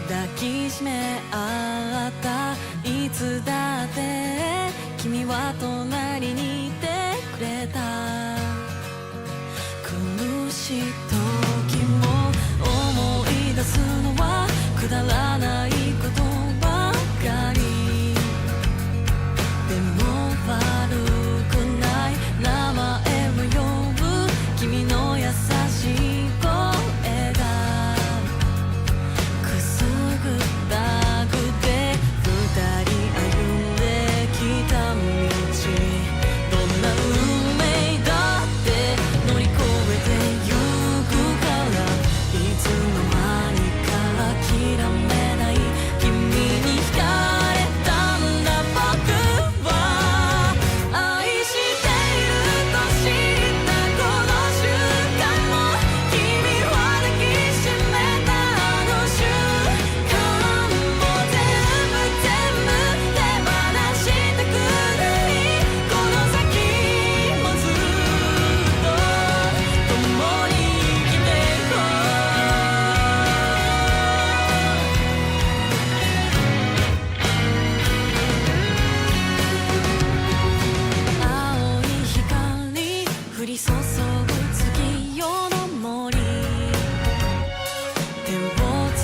抱きしめ合ったいつだって君は隣にいてくれた苦しい時も思い出すのはくだらないことばかりでも悪くない名前を呼ぶ君の優しい声がくすぐったくて二人歩んできた道どんな運命だって乗り越えてゆくからいつの間にか諦めない君に惹かれたんだ僕は愛していると知ったこの瞬間も君は抱きしめたあの瞬間も全部手放したくないこの先もずっと共に生きていこう青い光降り注ぐ月夜の森手をつ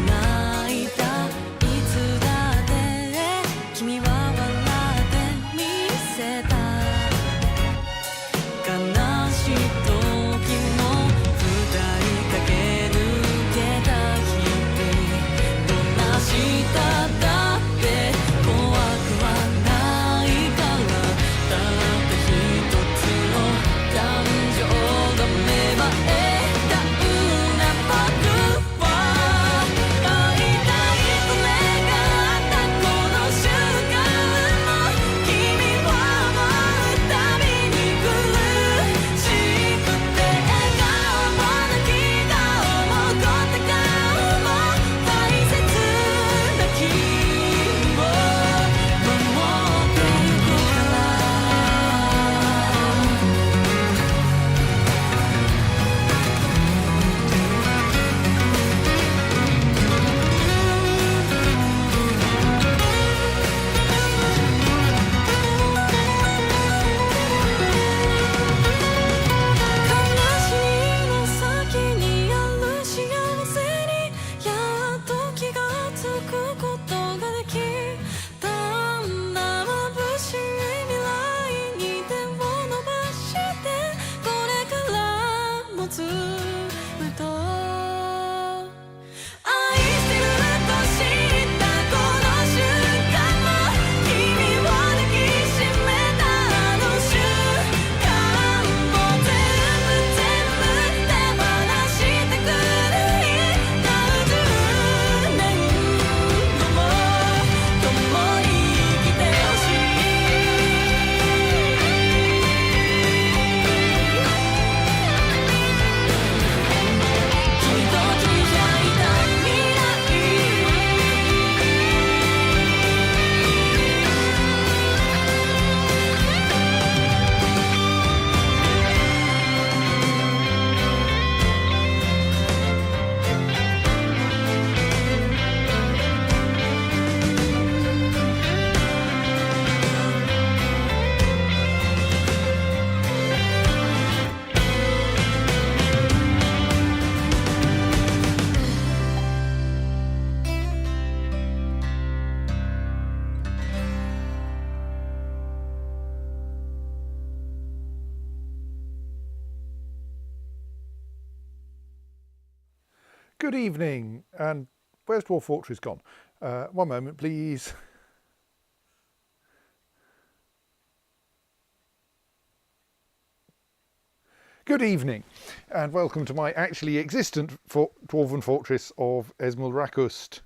ないだいつだって君は笑ってみせた悲しい時も二人駆け抜けた日々どんな明日だって怖くはないからたった一つの感情が芽生えたんだ僕は会いたいと願ったこの瞬間も君は思うたびに苦しくて笑顔も泣き顔も残った顔も大切な君を守ってゆくから悲しみの先にある幸せにやっと気がつくことができたんだ眩しい未来に手を伸ばしてこれからもずっと愛してると知ったこの瞬間も君を抱きしめたあの瞬間も全部手放したくない何十年後も共に生きてほしい君と切り開いた未来Good evening, and where's Dwarf Fortress gone? One moment, please. Good evening, and welcome to my actually existent Dwarven Fortress of Esmulrakust,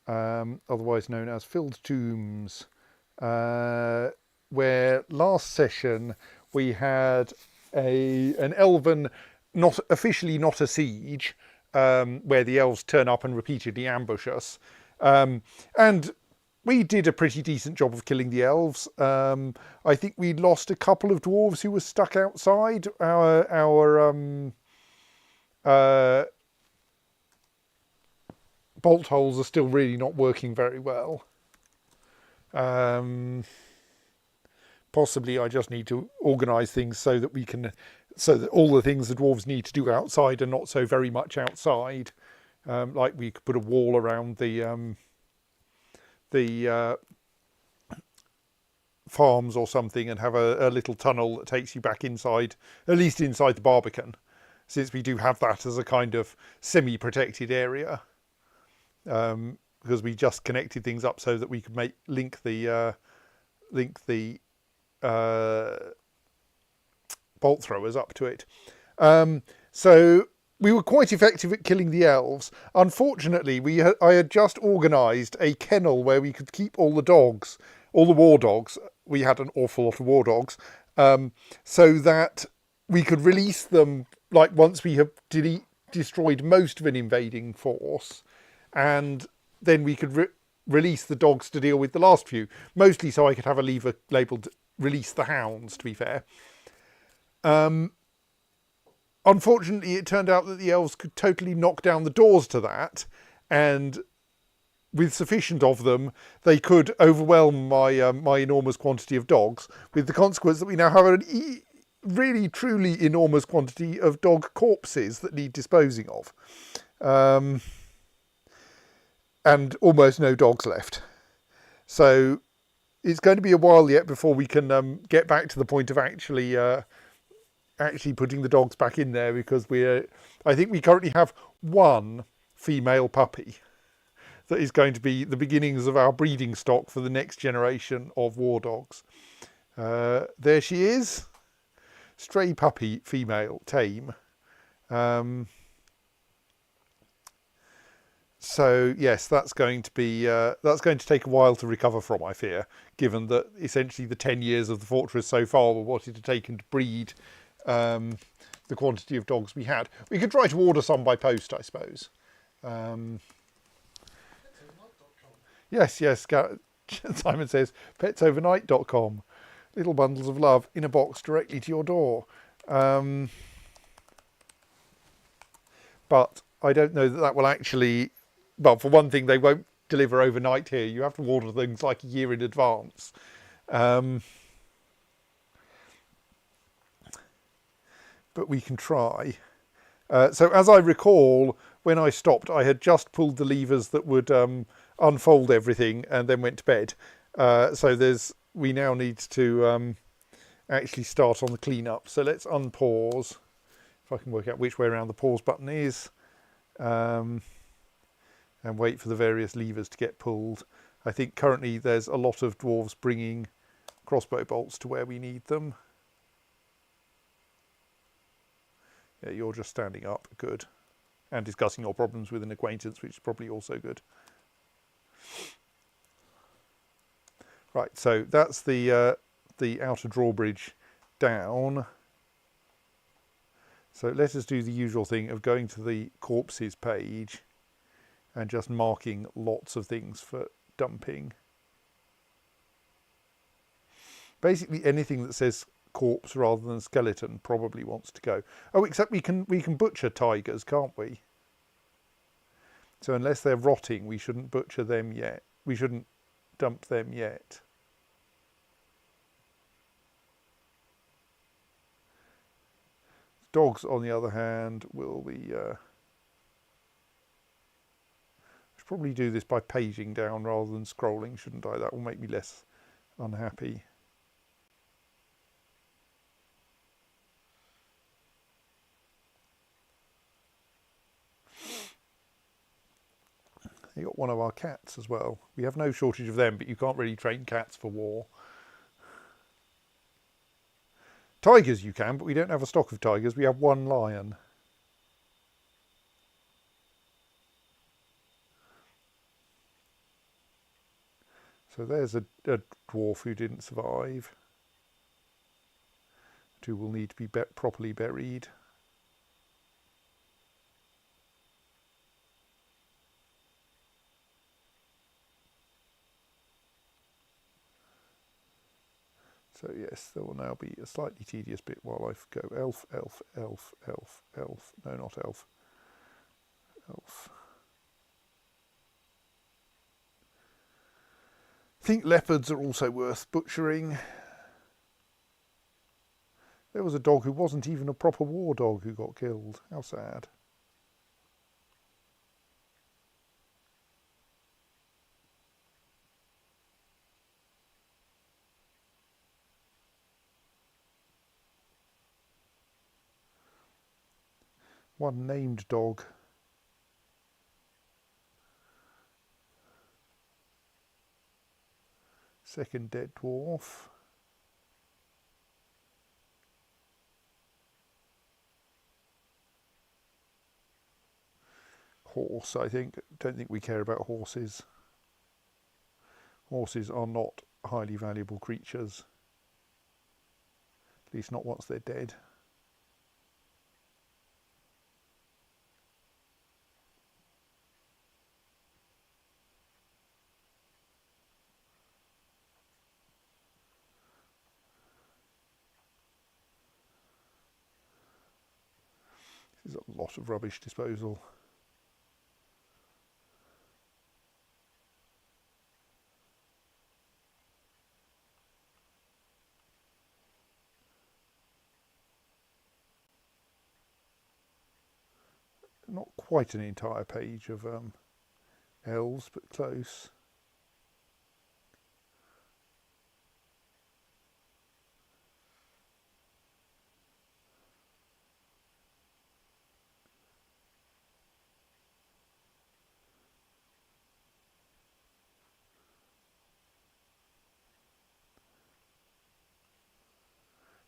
otherwise known as Filled Tombs, where last session we had an elven, officially not a siege, where the elves turn up and repeatedly ambush us. And we did a pretty decent job of killing the elves. I think we lost a couple of dwarves who were stuck outside. Our bolt holes are still really not working very well. Possibly I just need to organise things so that all the things the dwarves need to do outside are not so very much outside. Like we could put a wall around the farms or something, and have a little tunnel that takes you back inside, at least inside the Barbican, since we do have that as a kind of semi-protected area. Because we just connected things up so that we could link the bolt throwers up to it. So we were quite effective at killing the elves. Unfortunately, I had just organised a kennel where we could keep all the dogs, all the war dogs. We had an awful lot of war dogs, so that we could release them like once we have destroyed most of an invading force, and then we could release the dogs to deal with the last few. Mostly so I could have a lever labelled "Release the Hounds," to be fair. Unfortunately, it turned out that the elves could totally knock down the doors to that, and with sufficient of them, they could overwhelm my enormous quantity of dogs, with the consequence that we now have a really, truly enormous quantity of dog corpses that need disposing of. And almost no dogs left. So it's going to be a while yet before we can get back to the point of actually putting the dogs back in there, because I think we currently have one female puppy that is going to be the beginnings of our breeding stock for the next generation of war dogs. There she is, stray puppy, female, tame. So yes, that's going to take a while to recover from, I fear, given that essentially the 10 years of the fortress so far were what it had taken to breed the quantity of dogs we had. We could try to order some by post, I suppose. Yes. Simon says petsovernight.com. Little bundles of love in a box directly to your door. But I don't know that will actually... Well, for one thing, they won't deliver overnight here. You have to order things like a year in advance. But we can try. So as I recall, when I stopped, I had just pulled the levers that would unfold everything and then went to bed. So we now need to actually start on the cleanup. So let's unpause. If I can work out which way around the pause button is. And wait for the various levers to get pulled. I think currently there's a lot of dwarves bringing crossbow bolts to where we need them. Yeah, you're just standing up, good. And discussing your problems with an acquaintance, which is probably also good. Right, so that's the outer drawbridge down. So let us do the usual thing of going to the corpses page and just marking lots of things for dumping. Basically anything that says corpse rather than skeleton probably wants to go. Oh, except we can butcher tigers, can't we? So unless they're rotting, we shouldn't butcher them yet. We shouldn't dump them yet. Dogs, on the other hand, will be... probably do this by paging down rather than scrolling, shouldn't I? That will make me less unhappy. You got one of our cats as well. We have no shortage of them, but you can't really train cats for war. Tigers you can, but we don't have a stock of tigers. We have one lion. So there's a dwarf who didn't survive, who will need to be properly buried. So yes, there will now be a slightly tedious bit while I go elf, elf, elf, elf, elf. No, not elf. Elf. think leopards are also worth butchering. There was a dog who wasn't even a proper war dog who got killed. How sad. One named dog. Second dead dwarf. Horse, I think. Don't think we care about horses. Horses are not highly valuable creatures. At least not once they're dead. This is a lot of rubbish disposal. Not quite an entire page of elves, but close.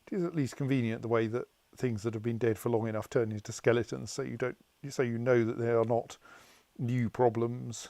It is at least convenient the way that things that have been dead for long enough turn into skeletons, so you know that they are not new problems.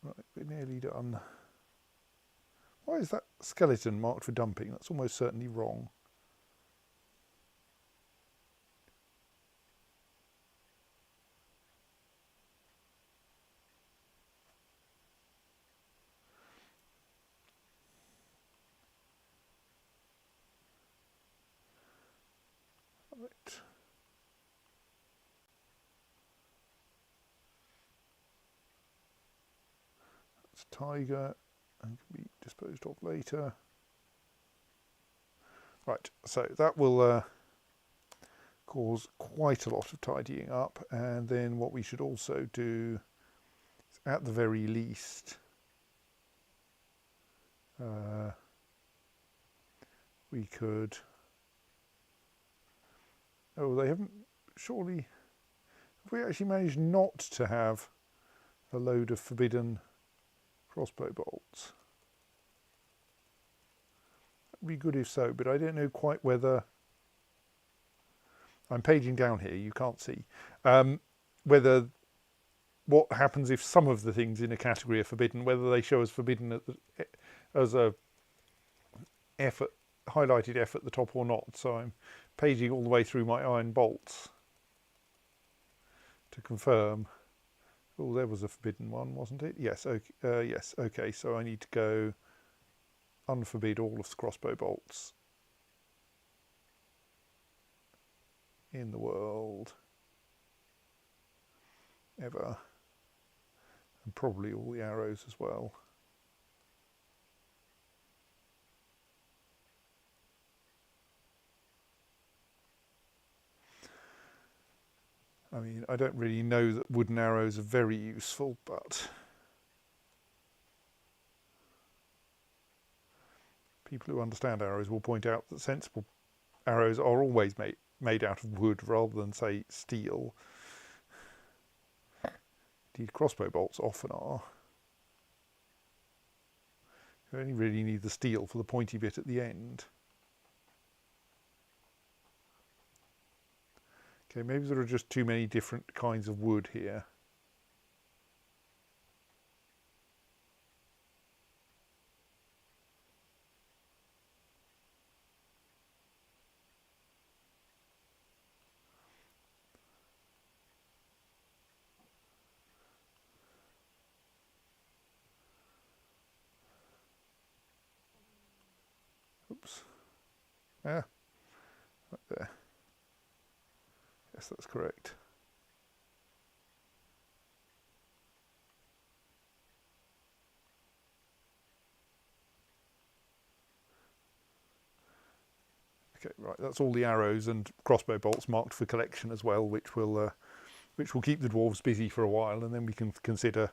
Right, we're nearly done. Why is that skeleton marked for dumping? That's almost certainly wrong. Right. That's tiger and can be disposed of later. Right, so that will cause quite a lot of tidying up, and then what we should also do is, at the very least, we could... Oh, they haven't... Surely... Have we actually managed not to have a load of forbidden crossbow bolts? That'd be good if so, but I don't know quite whether... I'm paging down here, you can't see. Whether... What happens if some of the things in a category are forbidden, whether they show as forbidden as a highlighted F at the top or not. So I'm paging all the way through my iron bolts to confirm. Oh, there was a forbidden one, wasn't it? Yes. Okay. Yes. Okay. So I need to go unforbid all of the crossbow bolts in the world ever, and probably all the arrows as well. I mean, I don't really know that wooden arrows are very useful, but people who understand arrows will point out that sensible arrows are always made out of wood rather than, say, steel. Indeed, crossbow bolts often are. You only really need the steel for the pointy bit at the end. Okay, maybe there are just too many different kinds of wood here. Yeah, right there. Yes, that's correct. Okay, right. That's all the arrows and crossbow bolts marked for collection as well, which will keep the dwarves busy for a while, and then we can consider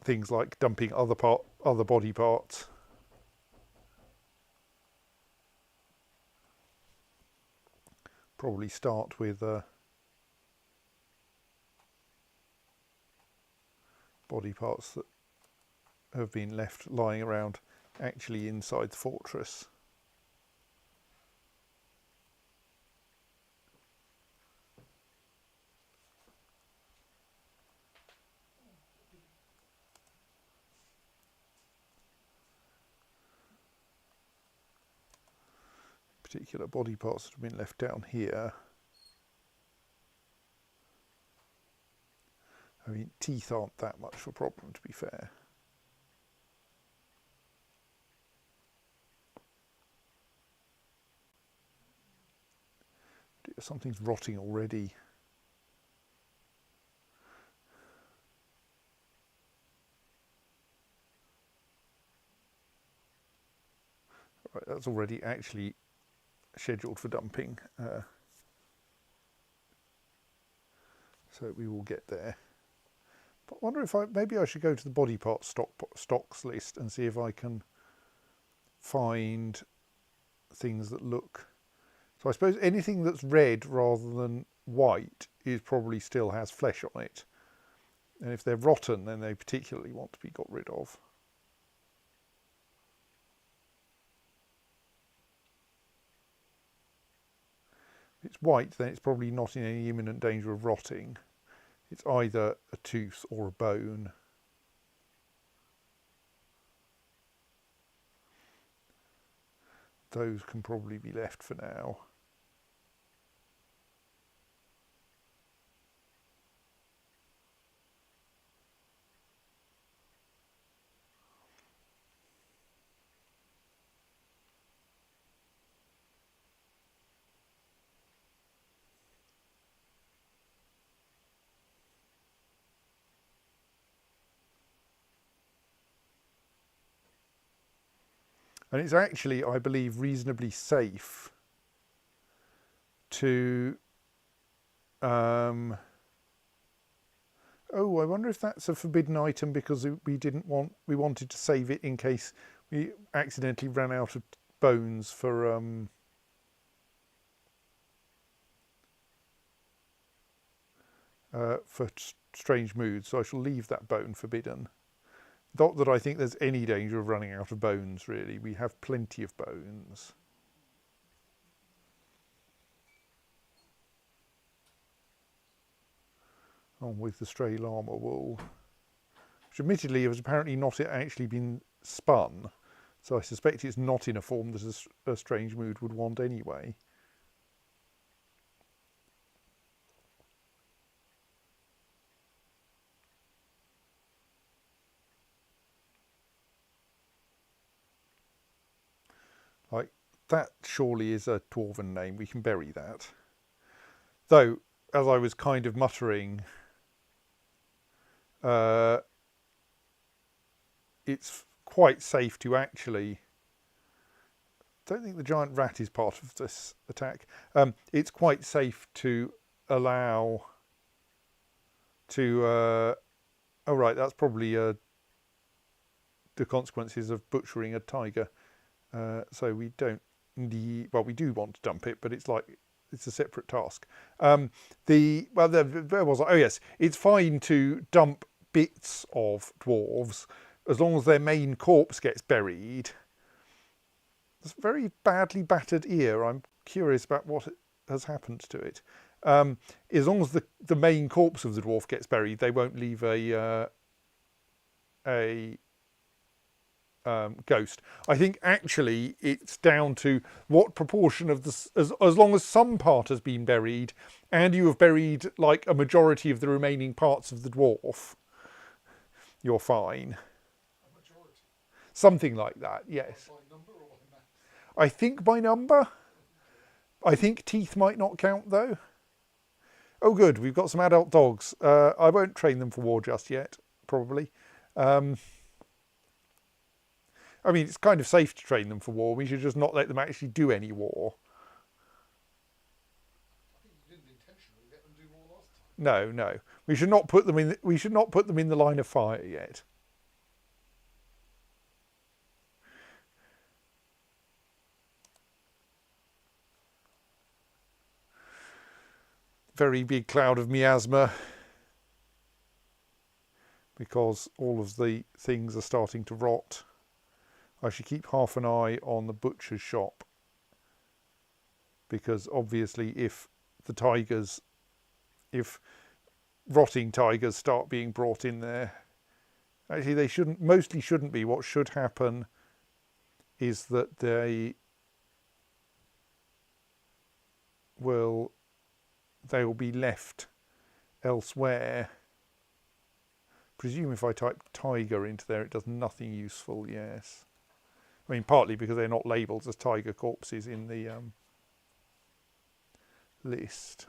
things like dumping other body parts. Probably start with body parts that have been left lying around actually inside the fortress. Particular body parts that have been left down here. I mean, teeth aren't that much of a problem, to be fair. Something's rotting already. Right, that's already actually scheduled for dumping. So we will get there. But I wonder if maybe I should go to the body part stocks list and see if I can find things that look. So I suppose anything that's red rather than white is probably still has flesh on it. And if they're rotten, then they particularly want to be got rid of. If it's white, then it's probably not in any imminent danger of rotting. It's either a tooth or a bone. Those can probably be left for now. And it's actually, I believe, reasonably safe to oh, I wonder if that's a forbidden item because we wanted to save it in case we accidentally ran out of bones for strange moods. So I shall leave that bone forbidden. Not that I think there's any danger of running out of bones, really. We have plenty of bones. On with the stray llama wool, which admittedly has apparently not actually been spun, so I suspect it's not in a form that a strange mood would want anyway. Like, that surely is a dwarven name, we can bury that. Though, as I was kind of muttering, it's quite safe to actually. Don't think the giant rat is part of this attack. It's quite safe to allow to. Oh right, that's probably the consequences of butchering a tiger. So we don't need. Well, we do want to dump it, but it's a separate task. Where was I? Oh yes, it's fine to dump bits of dwarves as long as their main corpse gets buried. It's a very badly battered ear. I'm curious about what has happened to it. As long as the main corpse of the dwarf gets buried, they won't leave a ghost. I think actually it's down to what proportion of the as long as some part has been buried and you have buried like a majority of the remaining parts of the dwarf, you're fine. A majority. Something like that, yes. By number or by mass? I think by number. I think teeth might not count though. Oh good, we've got some adult dogs. I won't train them for war just yet, probably. Um, I mean, it's kind of safe to train them for war. We should just not let them actually do any war. I think you didn't intentionally let them do more last time. No, no. We should not put them in. We should not put them in the line of fire yet. Very big cloud of miasma because all of the things are starting to rot. I should keep half an eye on the butcher's shop because obviously if rotting tigers start being brought in there, actually they mostly shouldn't be. What should happen is that they will be left elsewhere. Presume if I type tiger into there it does nothing useful. Yes, I mean partly because they're not labelled as tiger corpses in the list.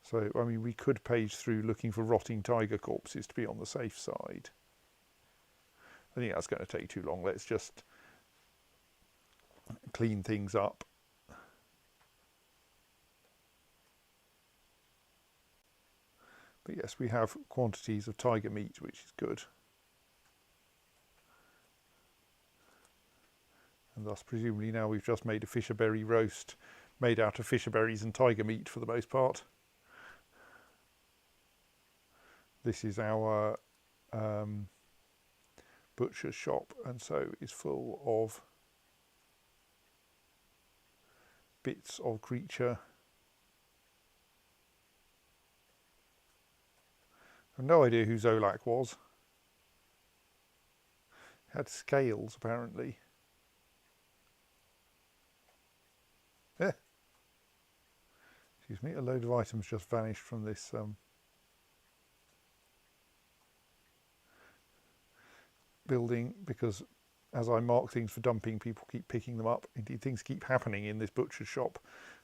So I mean we could page through looking for rotting tiger corpses to be on the safe side. I think that's going to take too long. Let's just clean things up. But yes, we have quantities of tiger meat, which is good. And thus presumably now we've just made a fisherberry roast made out of fisherberries and tiger meat for the most part. This is our butcher's shop, and so is full of bits of creature. I have no idea who Zolak was. It had scales apparently. Excuse me, a load of items just vanished from this building because as I mark things for dumping, people keep picking them up. Indeed, things keep happening in this butcher's shop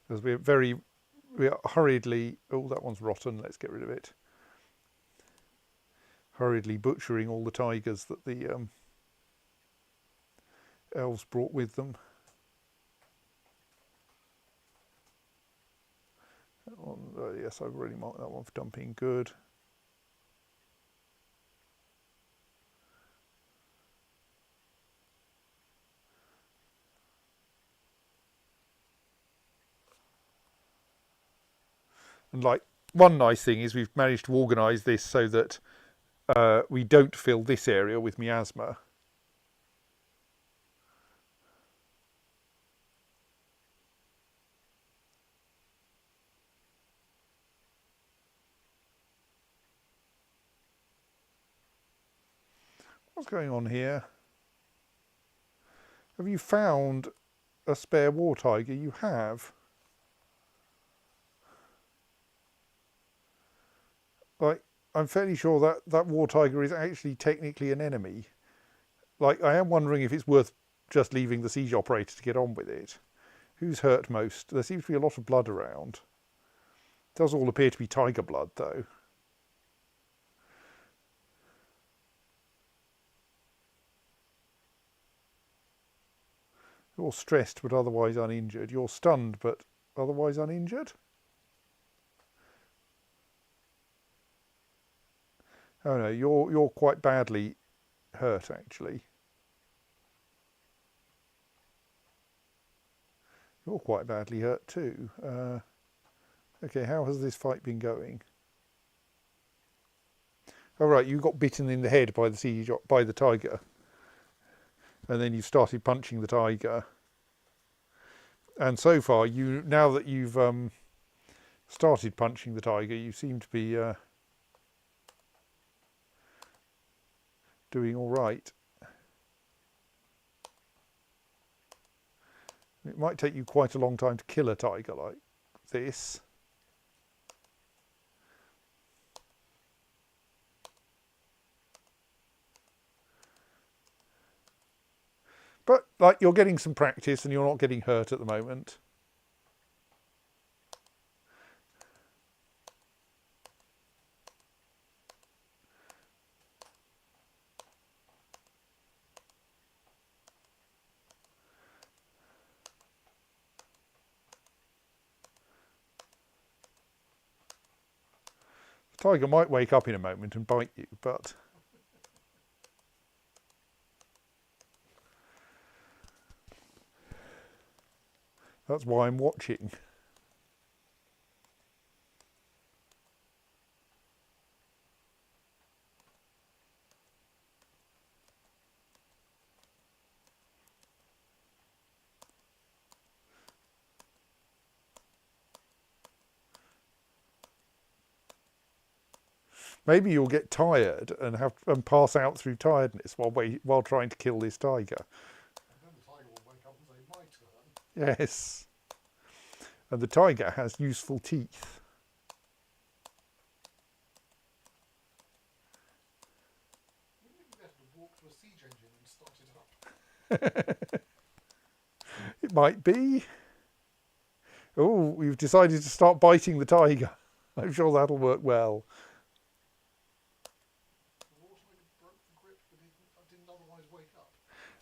because we are hurriedly, oh, that one's rotten, let's get rid of it. Hurriedly butchering all the tigers that the elves brought with them. That one, yes, I've already marked that one for dumping, good. And like one nice thing is we've managed to organise this so that we don't fill this area with miasma. What's going on here? Have you found a spare war tiger? You have. Like, I'm fairly sure that that war tiger is actually technically an enemy. Like, I am wondering if it's worth just leaving the siege operator to get on with it. Who's hurt most? There seems to be a lot of blood around. It does all appear to be tiger blood, though. You're stressed but otherwise uninjured. You're stunned but otherwise uninjured? Oh no, you're quite badly hurt actually. You're quite badly hurt too. Okay, how has this fight been going? Oh right, you got bitten in the head by the tiger. And then you started punching the tiger. And so far, now that you've started punching the tiger, you seem to be doing all right. It might take you quite a long time to kill a tiger like this. But like you're getting some practice and you're not getting hurt at the moment. The tiger might wake up in a moment and bite you, but that's why I'm watching. Maybe you'll get tired and pass out through tiredness while trying to kill this tiger. And then the tiger will wake up and say, my turn. Yes. And the tiger has useful teeth. Wouldn't it be better to walk to a siege engine and start it up? It might be. Oh, we've decided to start biting the tiger. I'm sure that'll work well. The war tiger broke the grip, but it didn't otherwise wake up.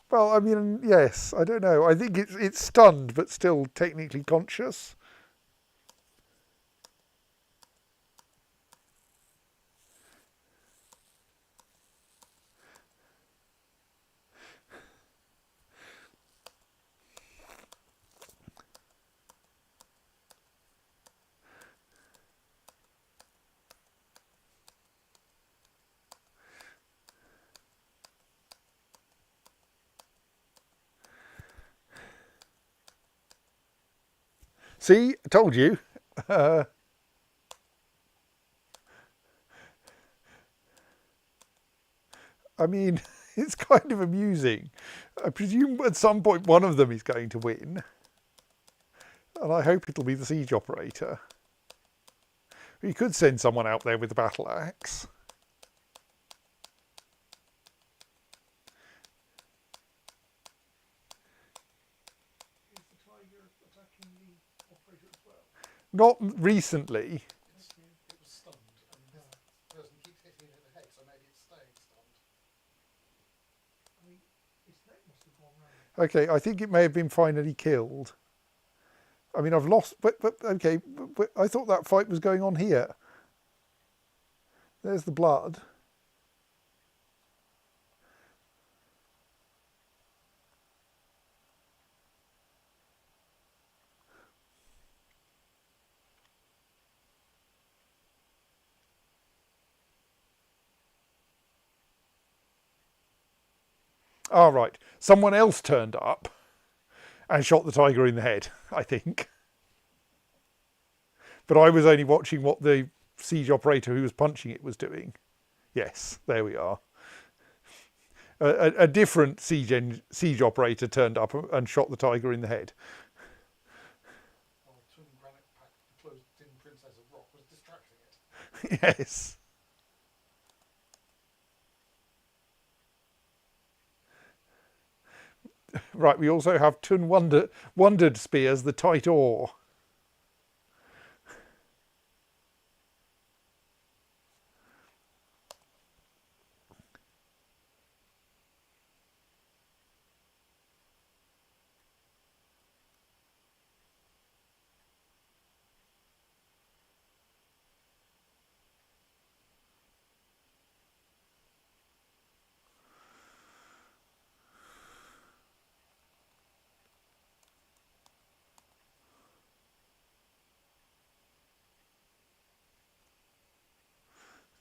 Well, I mean, yes, I don't know. I think it's stunned, but still technically conscious. See, I told you. I mean, it's kind of amusing. I presume at some point one of them is going to win. And I hope it'll be the siege operator. You could send someone out there with a battle axe. Is the tiger attacking the operator as well? Not recently. It was stunned, and this person keeps hitting it in the head, so maybe it's staying stunned. I mean, its neck must have gone round. Okay, I think it may have been finally killed. I mean, I've lost, but okay, but I thought that fight was going on here. There's the blood. All right, someone else turned up and shot the tiger in the head, I think. But I was only watching what the siege operator who was punching it was doing. Yes, there we are. A different siege operator turned up and shot the tiger in the head. While a twin granite packed closed-in princess of rock was distracting it. Yes. Right, we also have Tun Wondered Spears, the tight oar.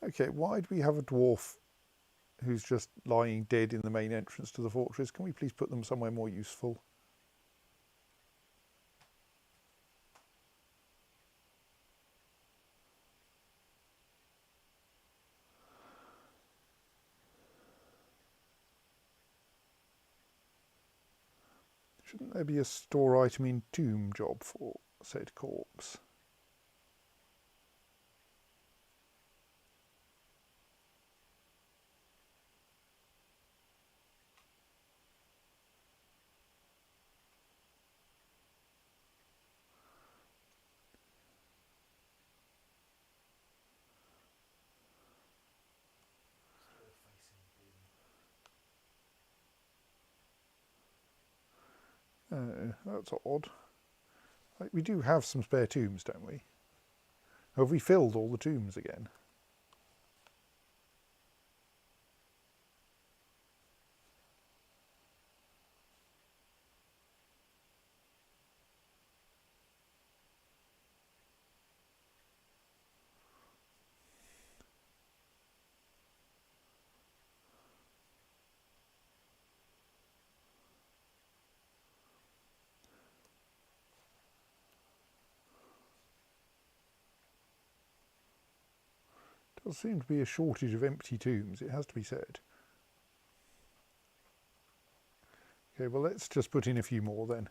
Okay, why do we have a dwarf who's just lying dead in the main entrance to the fortress? Can we please put them somewhere more useful? Shouldn't there be a store item in tomb job for said corpse? Oh, that's odd. Like, we do have some spare tombs, don't we? Have we filled all the tombs again? Does seem to be a shortage of empty tombs, it has to be said. Okay, well let's just put in a few more then.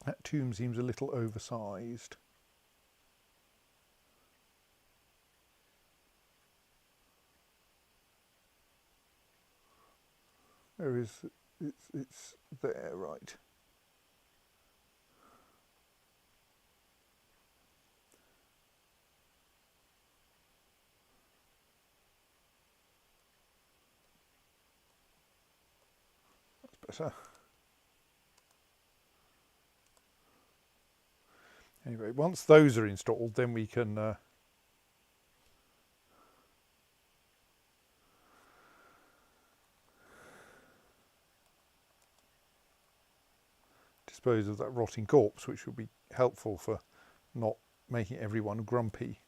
That tomb seems a little oversized. There is, it's there, right. That's better. Anyway, once those are installed, then we can dispose of that rotting corpse, which would be helpful for not making everyone grumpy.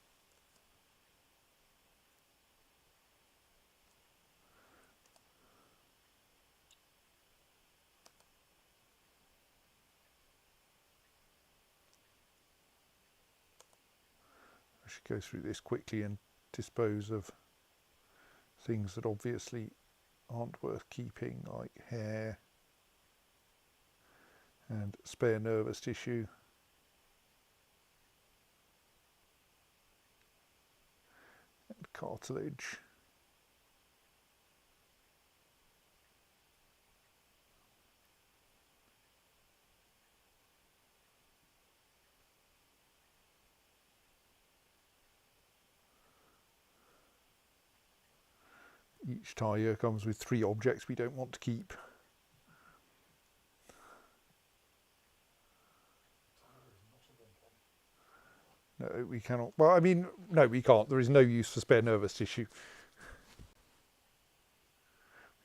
I should go through this quickly and dispose of things that obviously aren't worth keeping, like hair and spare nervous tissue. And cartilage. Each tire comes with 3 objects we don't want to keep. No, we cannot. Well, I mean, no, we can't. There is no use for spare nervous tissue.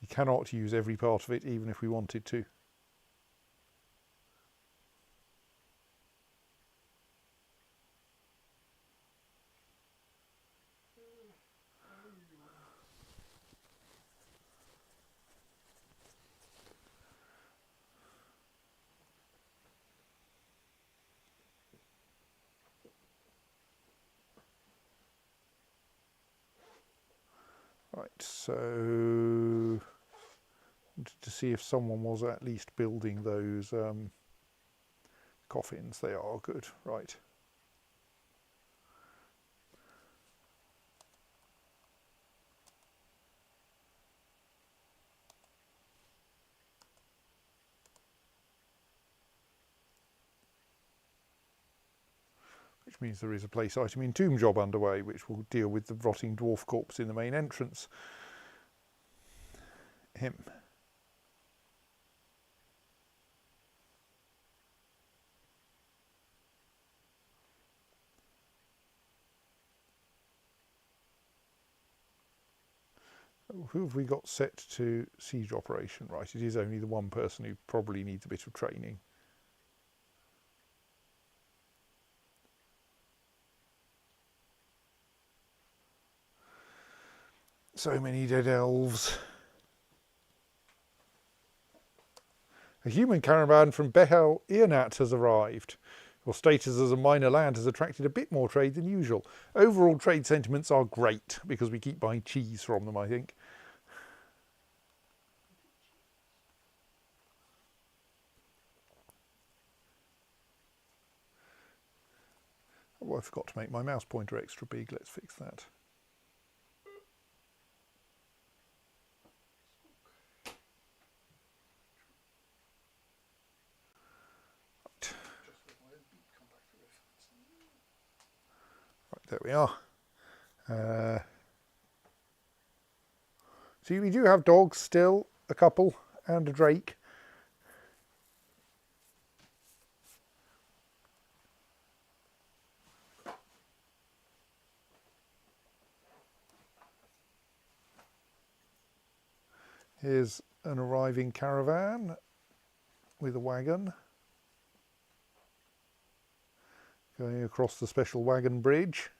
We cannot use every part of it, even if we wanted to. Right, so to see if someone was at least building those coffins. They are good, right. Which means there is a place item in tomb job underway, which will deal with the rotting dwarf corpse in the main entrance. Him. Who have we got set to siege operation? Right, it is only the one person who probably needs a bit of training. So many dead elves. A human caravan from Behel Eonat has arrived. Your status as a minor land has attracted a bit more trade than usual. Overall trade sentiments are great because we keep buying cheese from them, I think. Oh, I forgot to make my mouse pointer extra big. Let's fix that. Right, there we are. See, we do have dogs still, a couple, and a drake. Here's an arriving caravan with a wagon going across the special wagon bridge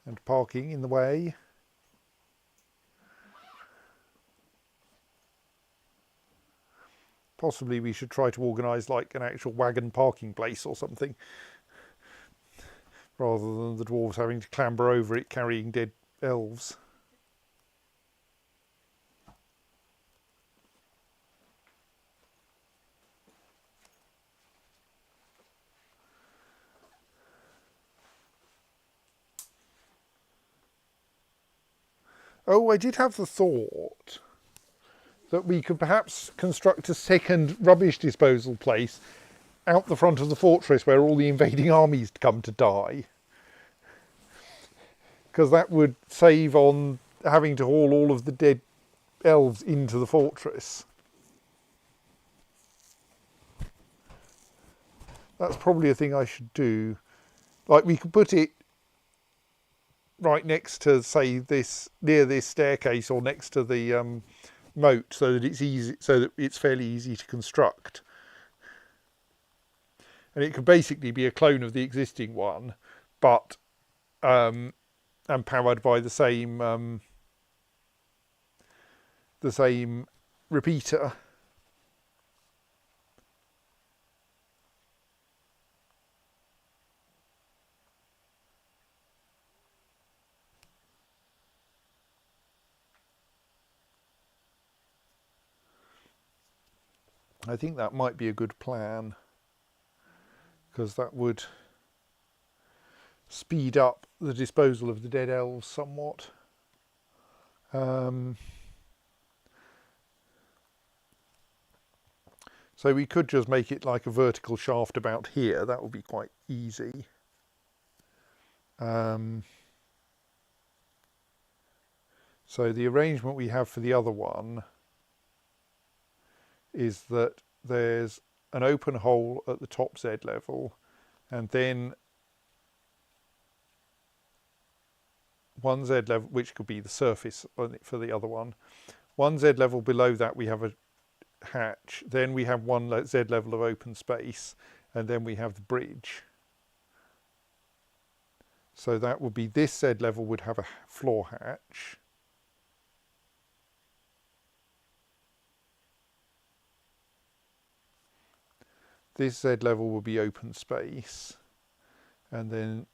and parking in the way. Possibly we should try to organise like an actual wagon parking place or something, rather than the dwarves having to clamber over it carrying dead elves. Oh, I did have the thought that we could perhaps construct a second rubbish disposal place out the front of the fortress where all the invading armies come to die. Because that would save on having to haul all of the dead elves into the fortress. That's probably a thing I should do. Like, we could put it right next to, say, this, near this staircase, or next to the moat, so that it's easy, so that it's fairly easy to construct. And it could basically be a clone of the existing one, but and powered by the same repeater. I think that might be a good plan, because that would speed up the disposal of the dead elves somewhat. So we could just make it like a vertical shaft about here. That would be quite easy. So the arrangement we have for the other one is that there's an open hole at the top Z level, and then one Z level, which could be the surface for the other one. One Z level below that we have a hatch, then we have one Z level of open space, and then we have the bridge. So that would be, this Z level would have a floor hatch. This Z level will be open space, and then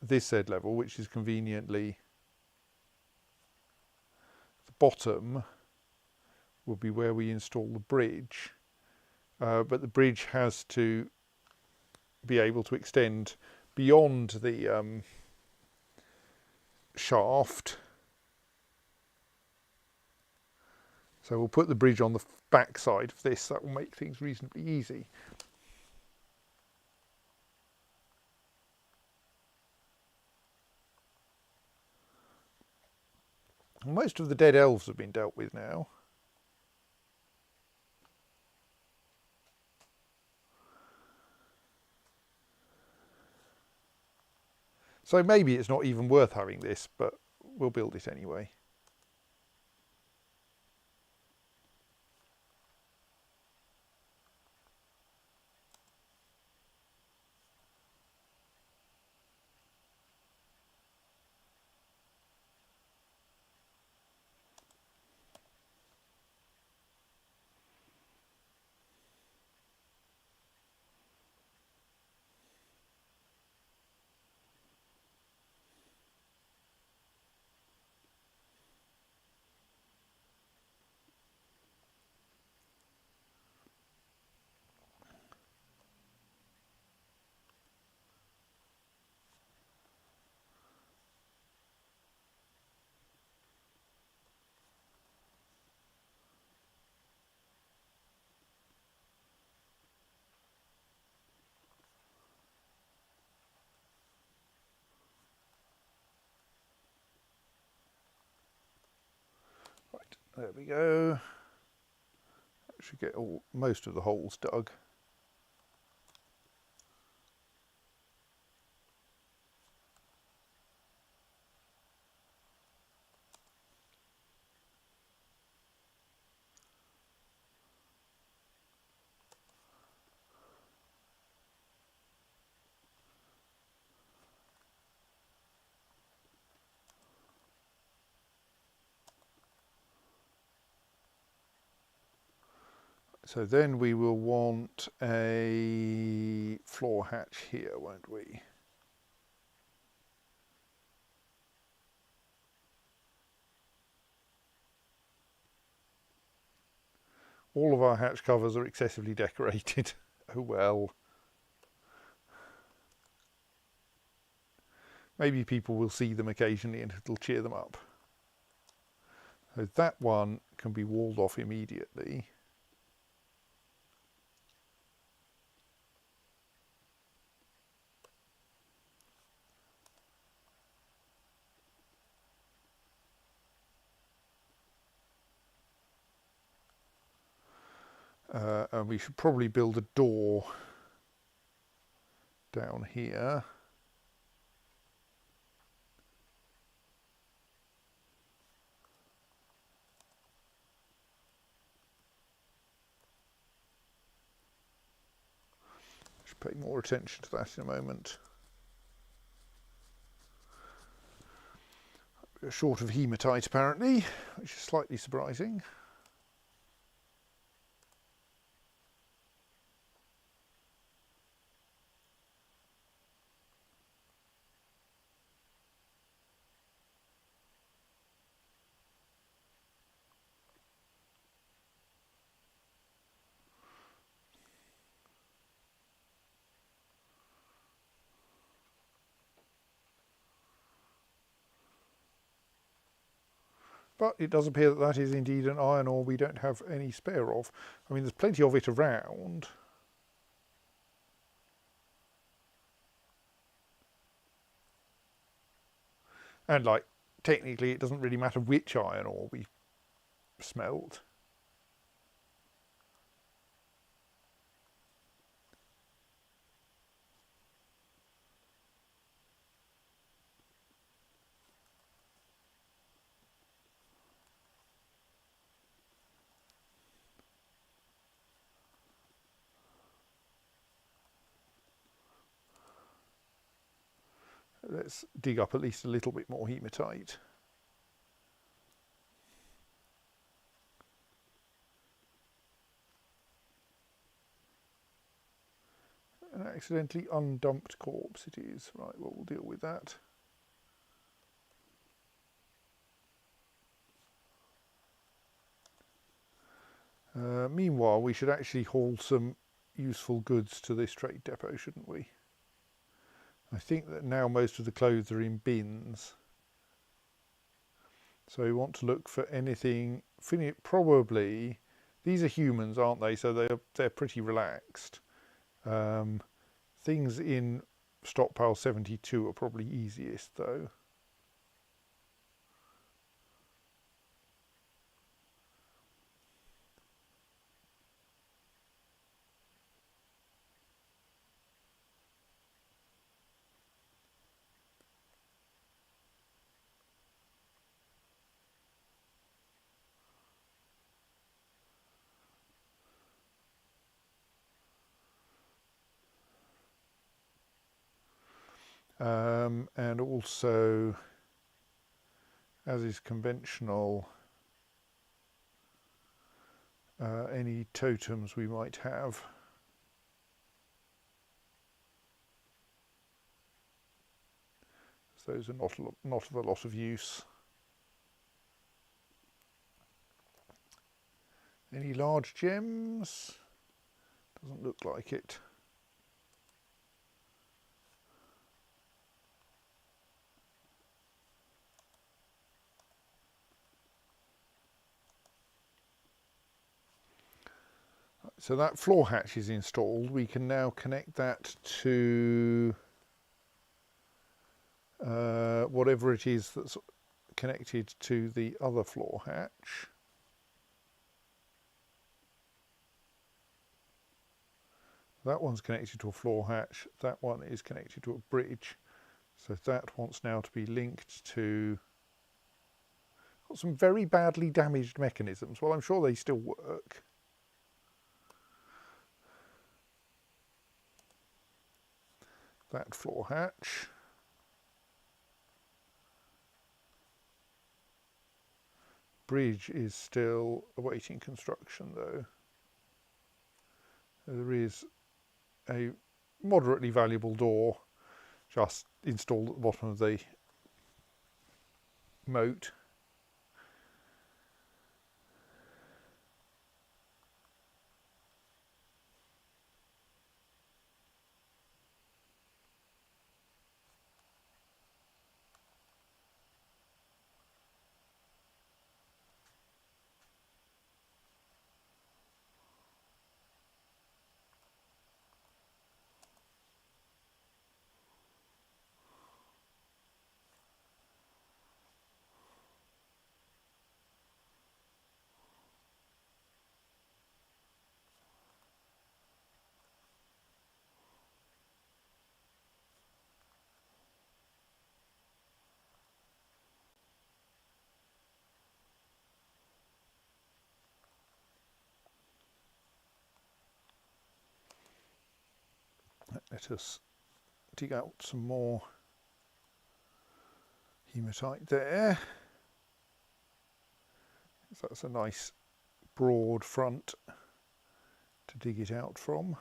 this Z level, which is conveniently the bottom, will be where we install the bridge. But the bridge has to be able to extend beyond the shaft. So we'll put the bridge on the back side of this. That will make things reasonably easy. Most of the dead elves have been dealt with now. So maybe it's not even worth having this, but we'll build it anyway. There we go. That should get most of the holes dug. So then we will want a floor hatch here, won't we? All of our hatch covers are excessively decorated. Oh well. Maybe people will see them occasionally and it'll cheer them up. So that one can be walled off immediately. And we should probably build a door down here. Should pay more attention to that in a moment. We're short of hematite apparently, which is slightly surprising. But it does appear that that is indeed an iron ore we don't have any spare of. I mean, there's plenty of it around. And, like, technically it doesn't really matter which iron ore we smelt. Let's dig up at least a little bit more hematite. An accidentally undumped corpse it is. Right, well, we'll deal with that. Meanwhile, we should actually haul some useful goods to this trade depot, shouldn't we? I think that now most of the clothes are in bins. So we want to look for anything, probably, these are humans, aren't they? So they're pretty relaxed. Things in stockpile 72 are probably easiest though. And also, as is conventional, any totems we might have. So those are not of a lot of use. Any large gems? Doesn't look like it. So that floor hatch is installed. We can now connect that to whatever it is that's connected to the other floor hatch. That one's connected to a floor hatch. That one is connected to a bridge. So that wants now to be linked to... Got some very badly damaged mechanisms. Well, I'm sure they still work. That floor hatch. Bridge is still awaiting construction though. There is a moderately valuable door just installed at the bottom of the moat. Let us dig out some more hematite there. So that's a nice broad front to dig it out from.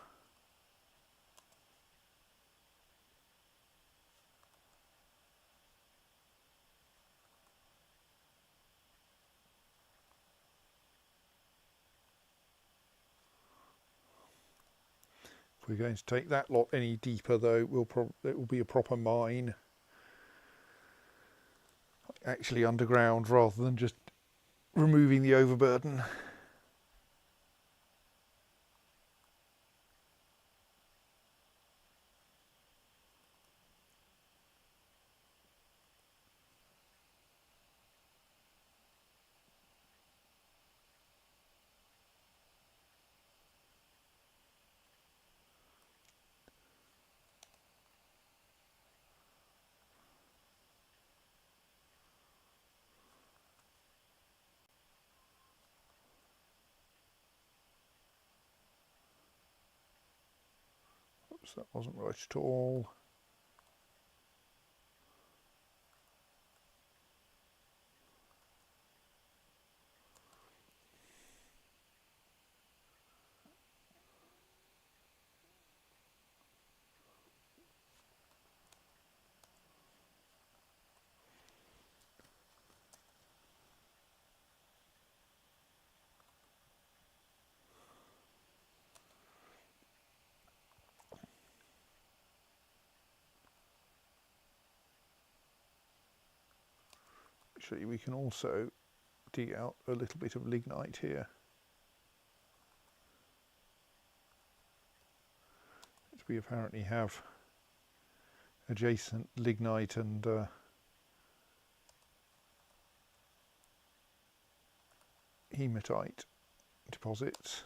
If we're going to take that lot any deeper though, it will be a proper mine. Actually underground rather than just removing the overburden. Oops, that wasn't right at all. Actually, we can also dig out a little bit of lignite here. We apparently have adjacent lignite and hematite deposits.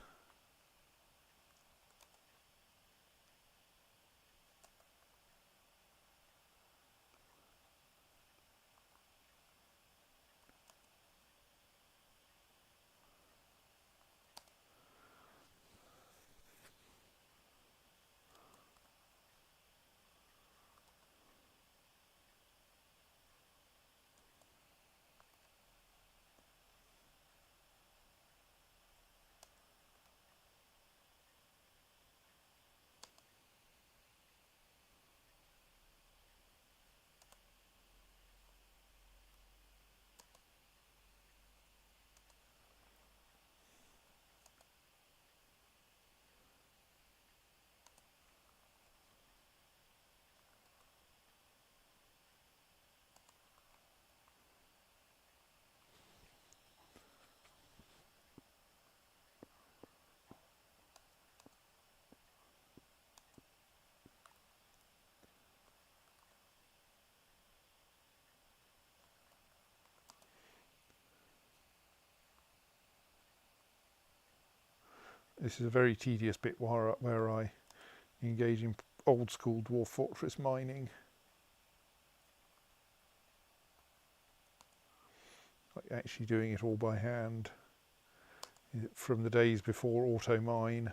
This is a very tedious bit where I engage in old school dwarf fortress mining. Like actually doing it all by hand from the days before auto mine.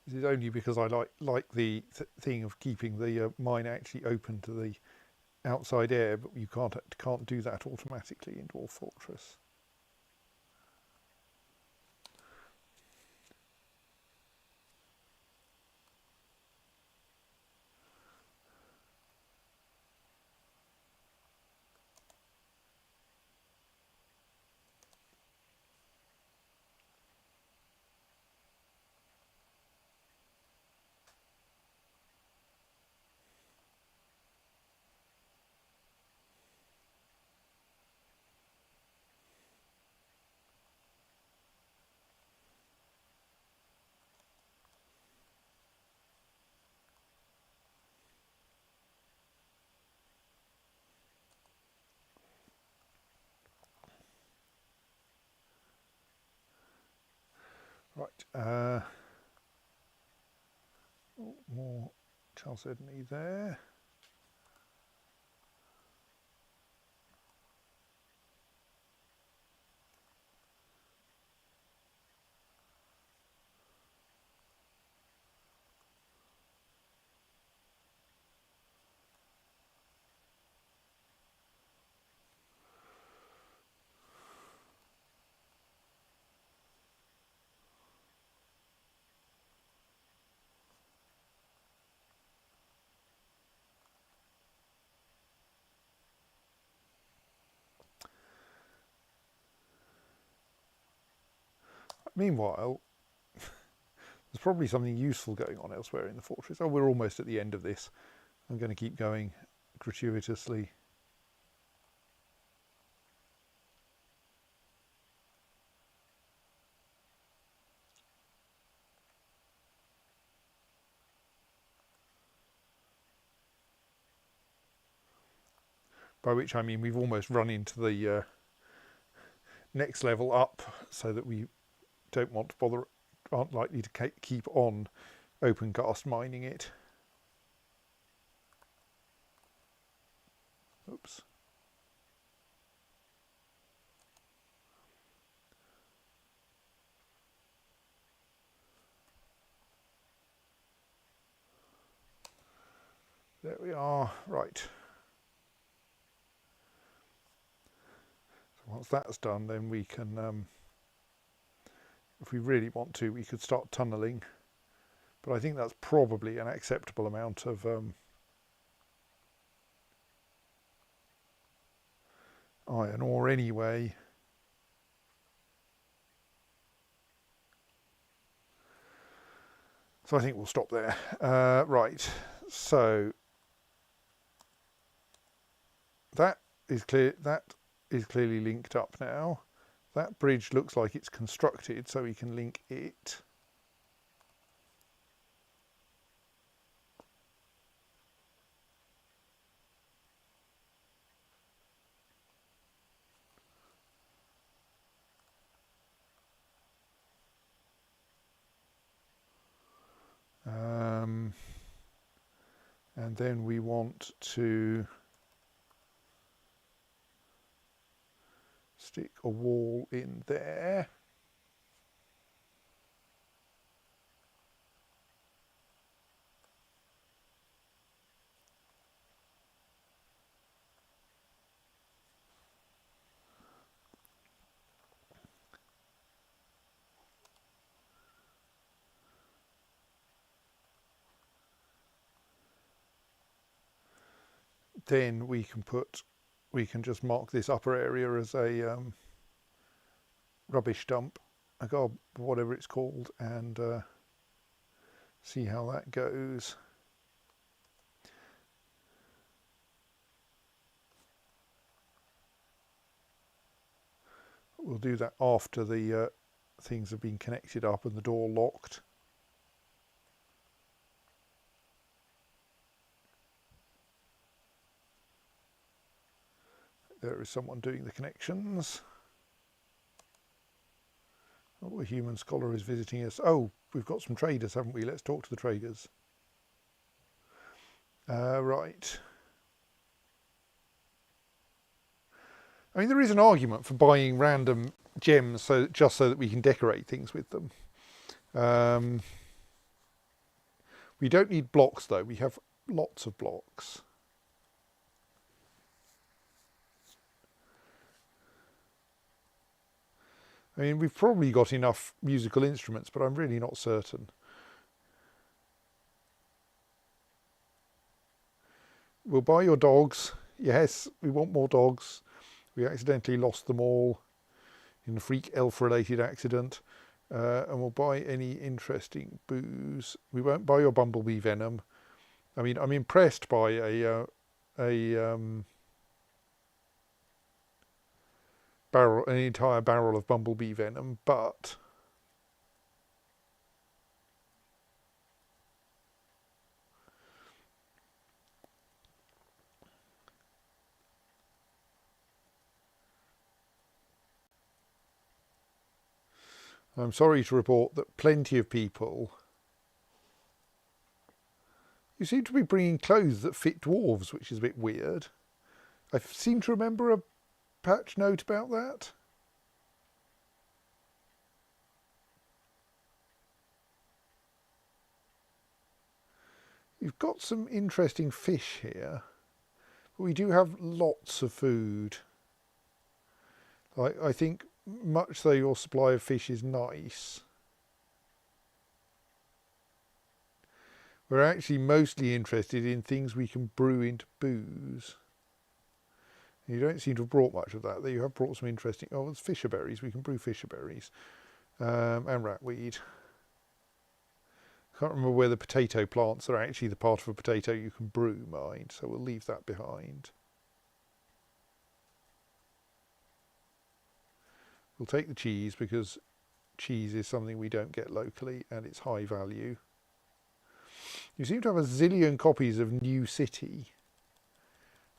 This is only because I like the thing of keeping the mine actually open to the outside air, but you can't do that automatically in Dwarf Fortress. Right, more chalcedony there. Meanwhile, there's probably something useful going on elsewhere in the fortress. Oh, we're almost at the end of this. I'm going to keep going gratuitously. By which I mean we've almost run into the next level up, so that we don't want to bother, aren't likely to keep on open cast mining it. Oops. There we are. Right. So once that's done, then we can, if we really want to, we could start tunnelling. But I think that's probably an acceptable amount of iron ore anyway. So I think we'll stop there. Right, so that is clear. That is clearly linked up now. That bridge looks like it's constructed, so we can link it. And then we want to stick a wall in there. Then we can put we can just mark this upper area as a rubbish dump, a gob, whatever it's called, and see how that goes. We'll do that after the things have been connected up and the door locked. There is someone doing the connections. Oh, a human scholar is visiting us. Oh, we've got some traders, haven't we? Let's talk to the traders. Right. I mean, there is an argument for buying random gems just so that we can decorate things with them. We don't need blocks, though. We have lots of blocks. I mean, we've probably got enough musical instruments, but I'm really not certain. We'll buy your dogs. Yes, we want more dogs. We accidentally lost them all in a freak elf-related accident. And we'll buy any interesting booze. We won't buy your bumblebee venom. I mean, I'm impressed by an entire barrel of bumblebee venom, but I'm sorry to report that plenty of people. You seem to be bringing clothes that fit dwarves, which is a bit weird. I seem to remember a patch note about that. You've got some interesting fish here, but we do have lots of food. I think much though your supply of fish is nice, we're actually mostly interested in things we can brew into booze. You don't seem to have brought much of that, though you have brought some interesting... Oh, it's fisher berries. We can brew fisher berries. And ratweed. Can't remember where the potato plants are actually the part of a potato you can brew, mind, so we'll leave that behind. We'll take the cheese because cheese is something we don't get locally and it's high value. You seem to have a zillion copies of New City.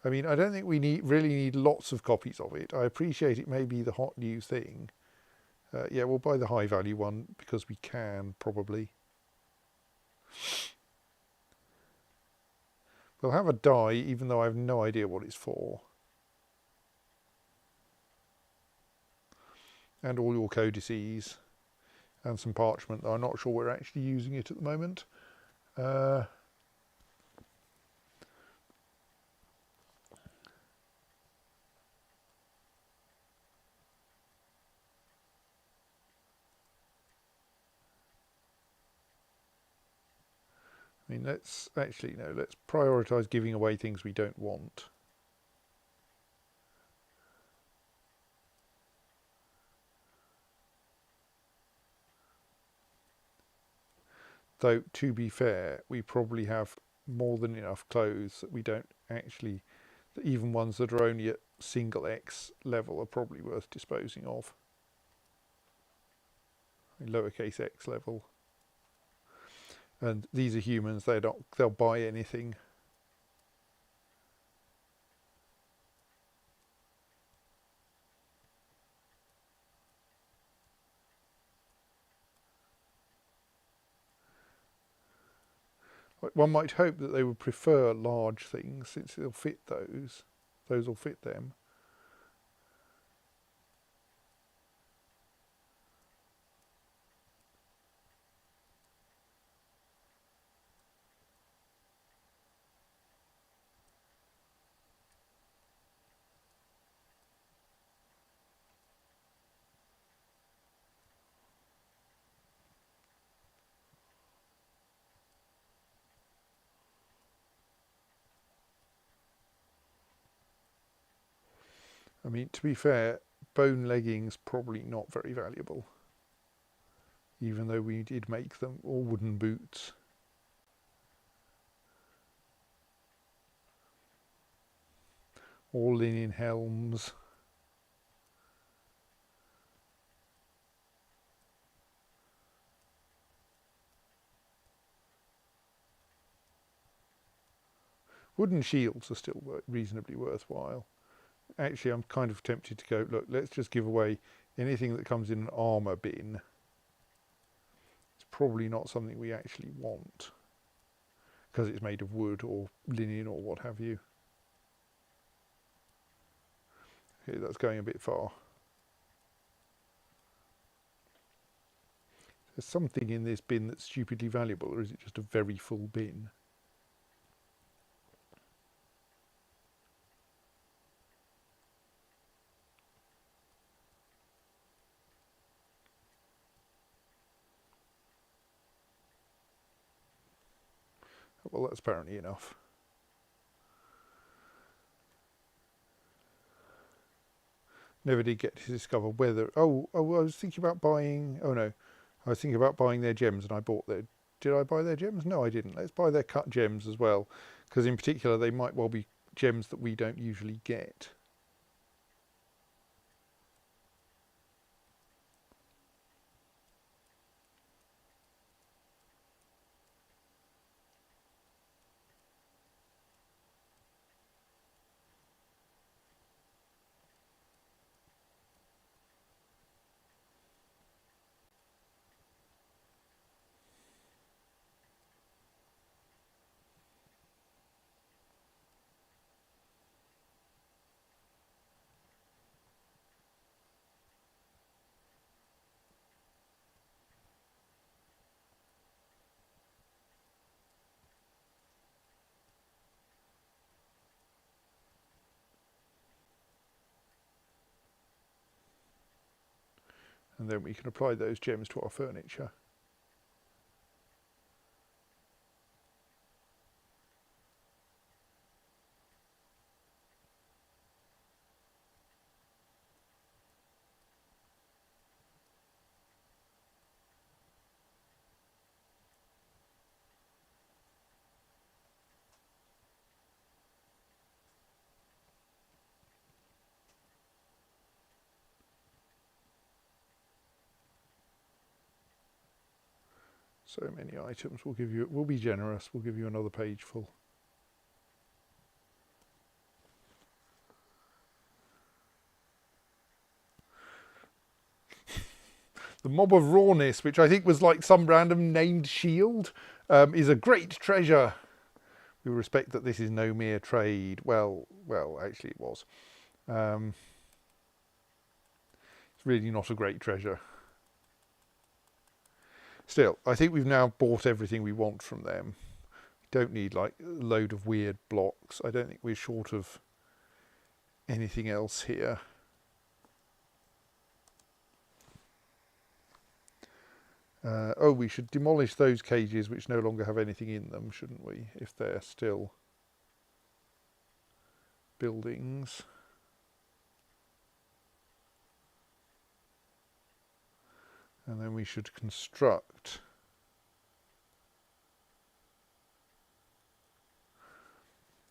I mean, I don't think we really need lots of copies of it. I appreciate it may be the hot new thing. Yeah, we'll buy the high value one because we can, probably. We'll have a die, even though I have no idea what it's for. And all your codices. And some parchment, though I'm not sure we're actually using it at the moment. I mean, let's prioritise giving away things we don't want. Though, to be fair, we probably have more than enough clothes that we don't actually, even ones that are only at single X level are probably worth disposing of. Lowercase x level. And these are humans, they'll buy anything. One might hope that they would prefer large things since they'll fit those. Those will fit them. I mean, to be fair, bone leggings probably not very valuable, even though we did make them, or wooden boots. Or linen helms. Wooden shields are still reasonably worthwhile. Actually, I'm kind of tempted to go, look, let's just give away anything that comes in an armour bin. It's probably not something we actually want, because it's made of wood or linen or what have you. Okay, that's going a bit far. There's something in this bin that's stupidly valuable, or is it just a very full bin? Well, that's apparently enough. Never did get to discover whether... Oh, I was thinking about buying... Oh, no. I was thinking about buying their gems, and I bought their... Did I buy their gems? No, I didn't. Let's buy their cut gems as well, because in particular, they might well be gems that we don't usually get. And then we can apply those gems to our furniture. So many items. We'll be generous. We'll give you another page full. The Mob of Rawness, which I think was like some random named shield, is a great treasure. We respect that this is no mere trade. Well, actually it was. It's really not a great treasure. Still, I think we've now bought everything we want from them. We don't need like a load of weird blocks. I don't think we're short of anything else here. Oh, we should demolish those cages which no longer have anything in them, shouldn't we? If they're still buildings. And then we should construct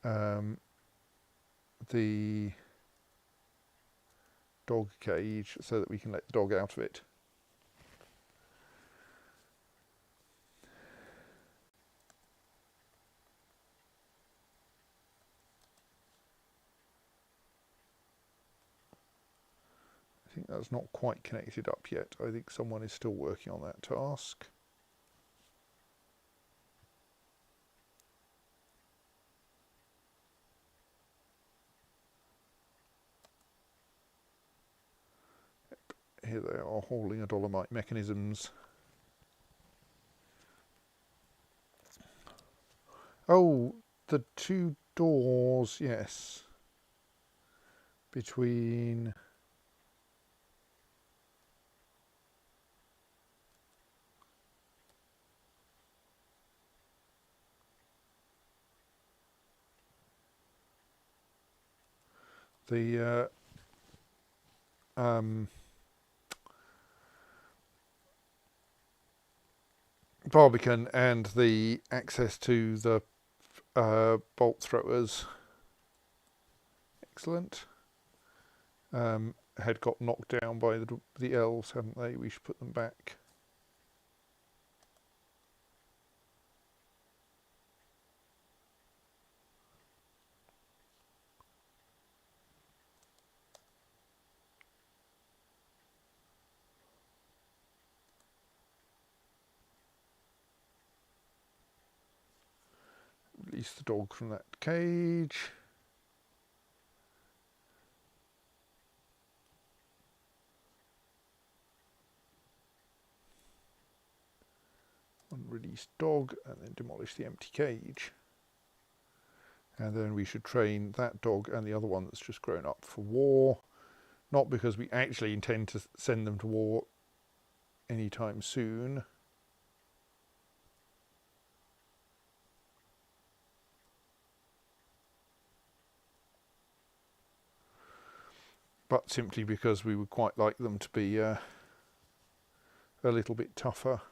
the dog cage so that we can let the dog out of it. I think that's not quite connected up yet. I think someone is still working on that task. Here they are hauling a dolomite mechanisms. Oh, the two doors, yes. Between... the Barbican and the access to the bolt throwers. Excellent. Had got knocked down by the elves, haven't they? We should put them back. Release the dog from that cage. Unrelease dog, and then demolish the empty cage. And then we should train that dog and the other one that's just grown up for war. Not because we actually intend to send them to war anytime soon. But simply because we would quite like them to be a little bit tougher.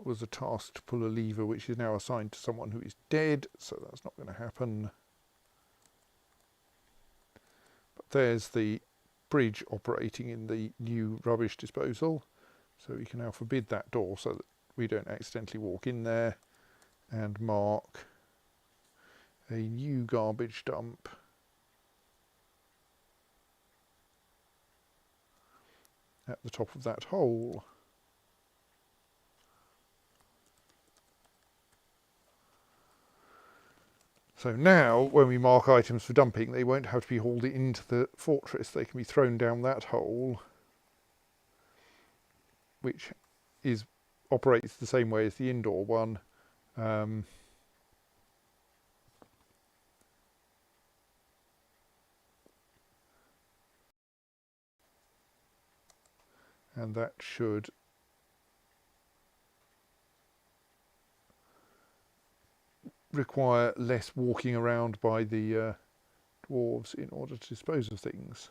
Was a task to pull a lever which is now assigned to someone who is dead, so that's not going to happen. But there's the bridge operating in the new rubbish disposal, so we can now forbid that door so that we don't accidentally walk in there, and mark a new garbage dump at the top of that hole. So now, when we mark items for dumping, they won't have to be hauled into the fortress. They can be thrown down that hole, which operates the same way as the indoor one. And that should require less walking around by the dwarves in order to dispose of things.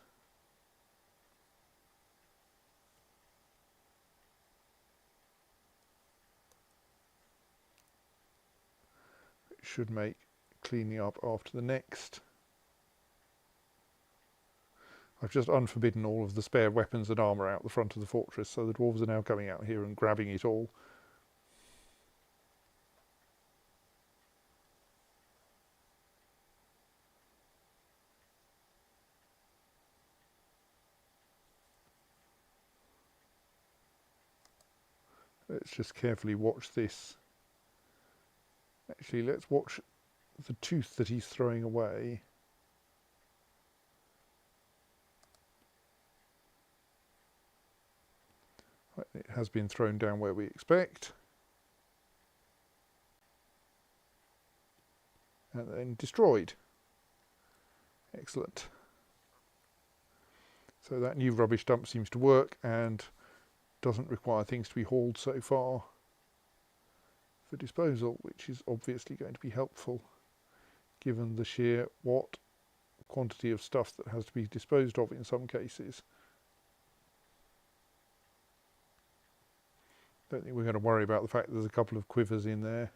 It should make cleaning up after the next. I've just unforbidden all of the spare weapons and armour out the front of the fortress, so the dwarves are now coming out here and grabbing it all. Let's just carefully watch this. Actually, let's watch the tooth that he's throwing away. It has been thrown down where we expect. And then destroyed. Excellent. So that new rubbish dump seems to work and doesn't require things to be hauled so far for disposal, which is obviously going to be helpful given the sheer quantity of stuff that has to be disposed of in some cases. Don't think we're going to worry about the fact that there's a couple of quivers in there.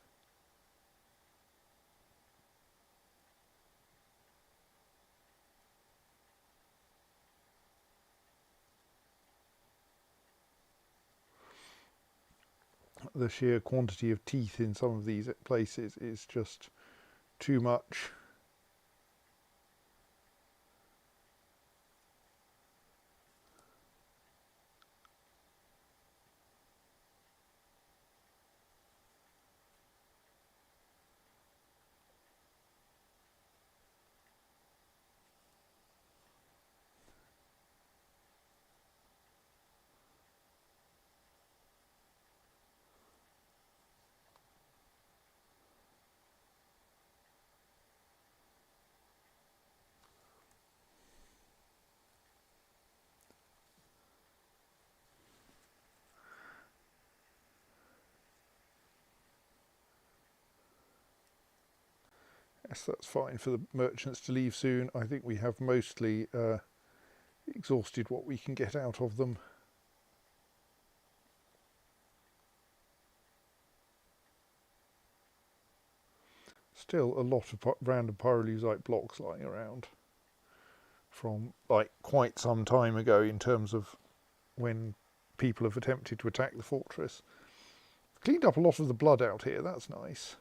The sheer quantity of teeth in some of these places is just too much. Yes, that's fine for the merchants to leave soon. I think we have mostly exhausted what we can get out of them. Still a lot of random pyrolusite blocks lying around from like quite some time ago in terms of when people have attempted to attack the fortress. Cleaned up a lot of the blood out here, that's nice.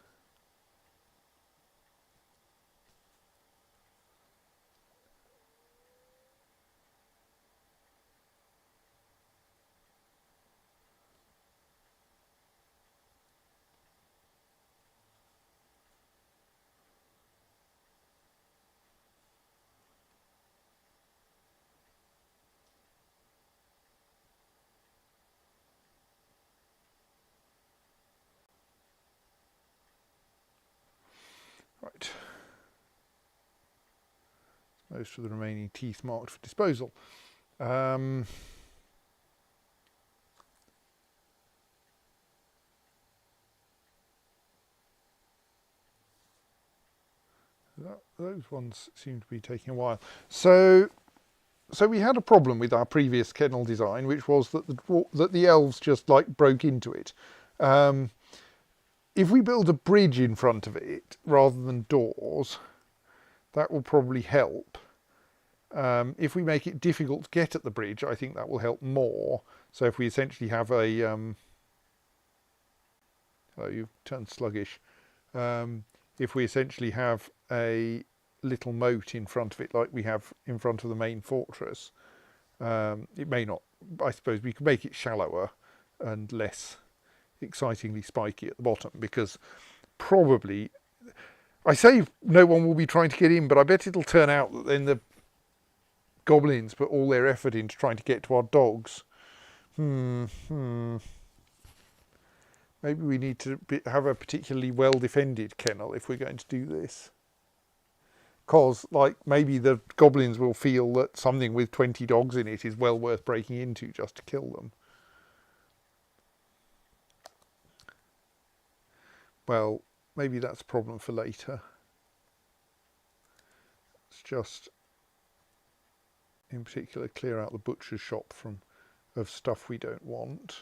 Right. Most of the remaining teeth marked for disposal. Those ones seem to be taking a while. So we had a problem with our previous kennel design, which was that the elves just like broke into it. If we build a bridge in front of it rather than doors, that will probably help. If we make it difficult to get at the bridge, I think that will help more. So if we essentially have a oh, you've turned sluggish. If we essentially have a little moat in front of it, like we have in front of the main fortress, it may not. I suppose we could make it shallower and less excitingly spiky at the bottom, because probably, I say no one will be trying to get in, but I bet it'll turn out that then the goblins put all their effort into trying to get to our dogs. Maybe we need to have a particularly well defended kennel if we're going to do this. Because, like, maybe the goblins will feel that something with 20 dogs in it is well worth breaking into just to kill them. Well, maybe that's a problem for later. Let's just, in particular, clear out the butcher's shop of stuff we don't want.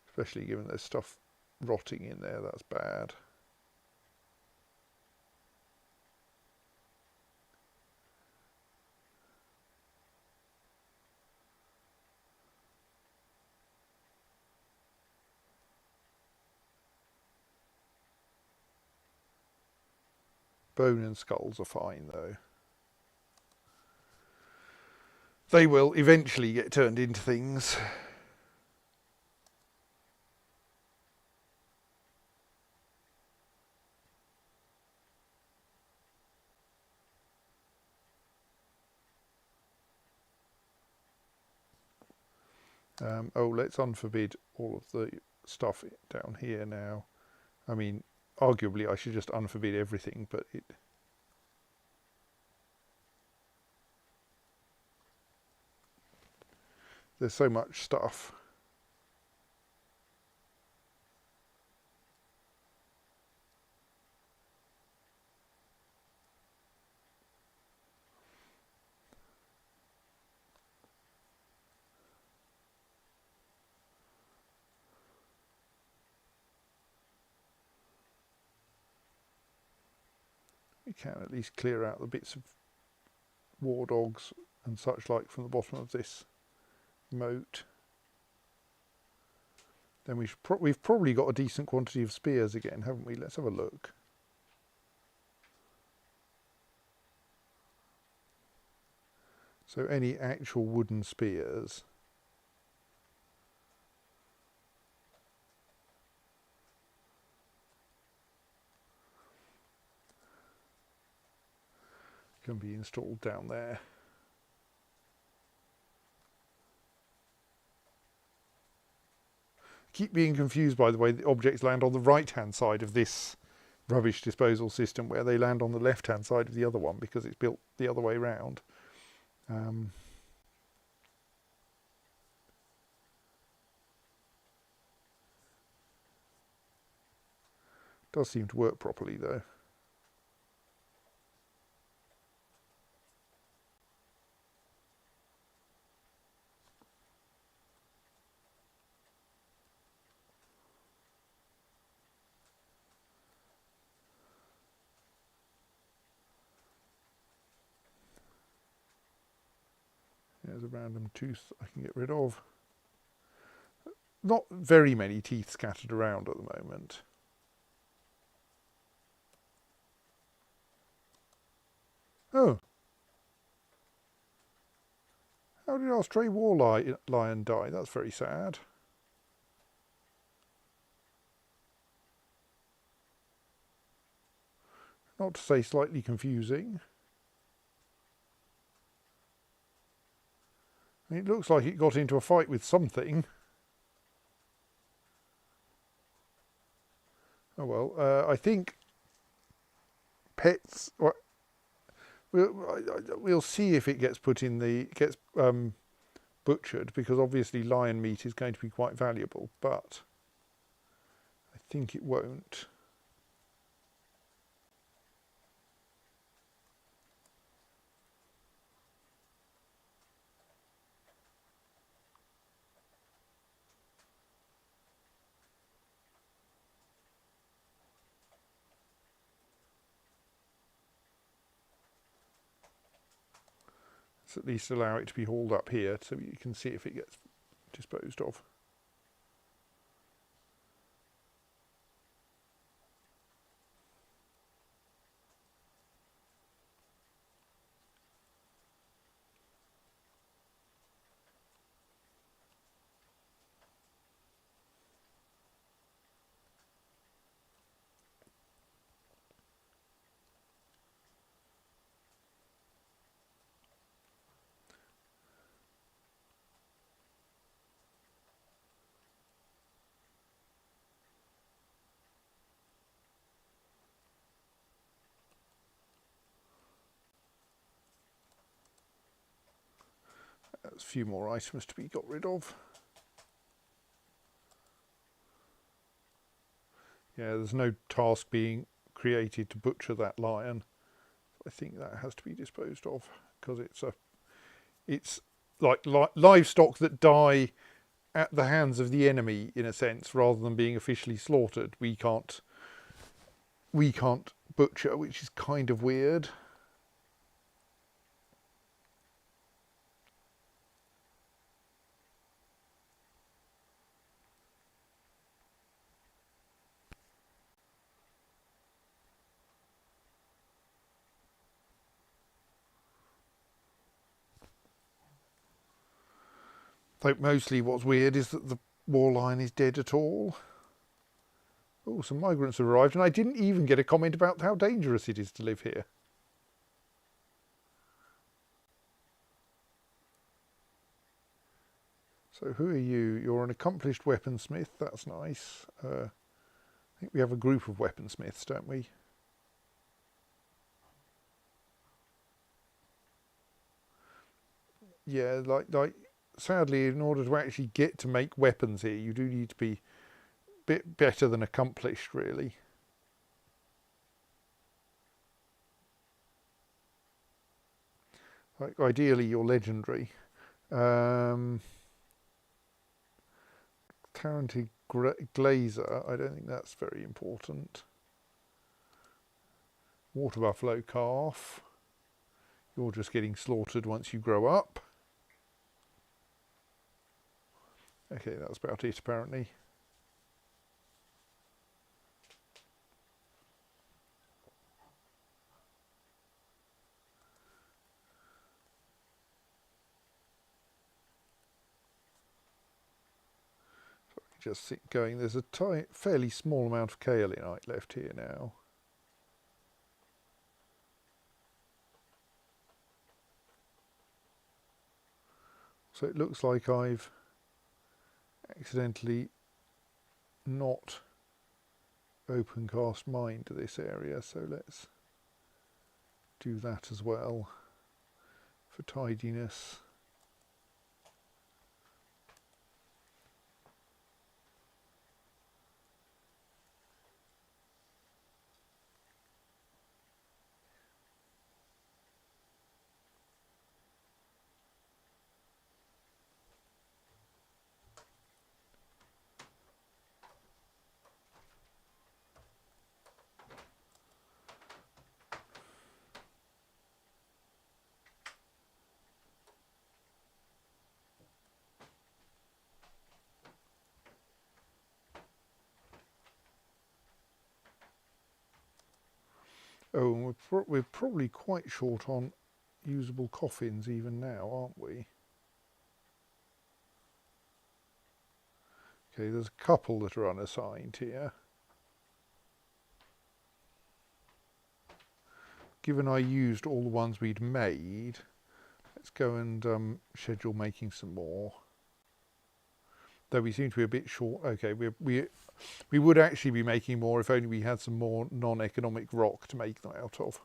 Especially given there's stuff rotting in there, that's bad. Bone and skulls are fine though. They will eventually get turned into things. Let's unforbid all of the stuff down here now. I mean, arguably I should just unforbid everything, but there's so much stuff. We can at least clear out the bits of war dogs and such like from the bottom of this moat. Then we've probably got a decent quantity of spears again, haven't we? Let's have a look. So any actual wooden spears. Can be installed down there. Keep being confused by the way the objects land on the right hand side of this rubbish disposal system, where they land on the left hand side of the other one, because it's built the other way round. Does seem to work properly though. There's a random tooth I can get rid of. Not very many teeth scattered around at the moment. Oh. How did our stray war lion die? That's very sad. Not to say slightly confusing. It looks like it got into a fight with something. Oh well, I think pets. We'll see if it gets put in butchered, because obviously lion meat is going to be quite valuable, but I think it won't. Let's at least allow it to be hauled up here so you can see if it gets disposed of. There's a few more items to be got rid of. Yeah, there's no task being created to butcher that lion. I think that has to be disposed of, because it's like livestock that die at the hands of the enemy, in a sense, rather than being officially slaughtered. We can't butcher, which is kind of weird. Though mostly what's weird is that the war lion is dead at all. Oh, some migrants have arrived, and I didn't even get a comment about how dangerous it is to live here. So who are you? You're an accomplished weaponsmith. That's nice. I think we have a group of weaponsmiths, don't we? Yeah, like sadly, in order to actually get to make weapons here, you do need to be a bit better than accomplished, really. Like, ideally, you're legendary. Talented glazer, I don't think that's very important. Water buffalo calf. You're just getting slaughtered once you grow up. Okay, that's about it, apparently. Just going, there's a fairly small amount of kaolinite left here now. So it looks like I've accidentally not open cast mined this area, so let's do that as well for tidiness. Oh, and we're probably quite short on usable coffins even now, aren't we? Okay, there's a couple that are unassigned here. Given I used all the ones we'd made, let's go and schedule making some more. Though we seem to be a bit short. Okay, we would actually be making more if only we had some more non-economic rock to make them out of.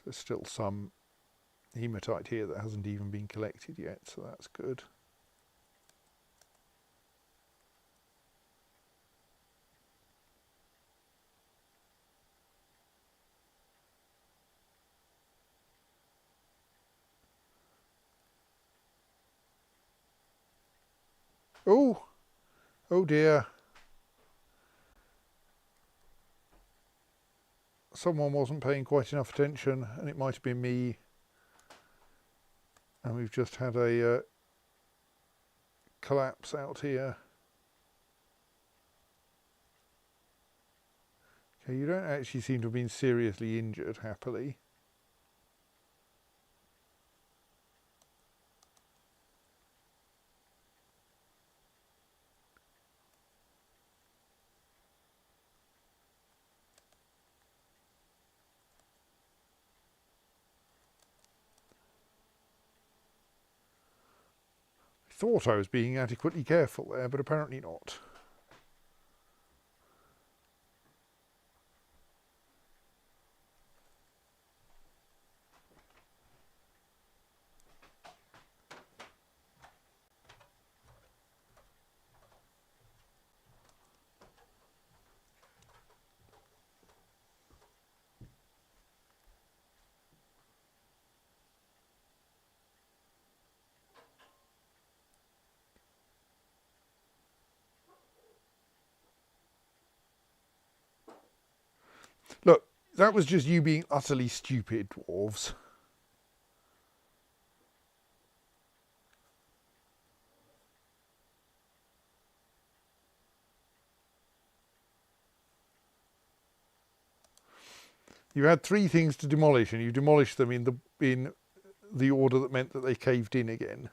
There's still some hematite here that hasn't even been collected yet, so that's good. Oh, oh dear. Someone wasn't paying quite enough attention, and it might have been me. And we've just had a collapse out here. Okay, you don't actually seem to have been seriously injured, happily. I thought I was being adequately careful there, but apparently not. Look, that was just you being utterly stupid, dwarves. You had three things to demolish, and you demolished them in the order that meant that they caved in again.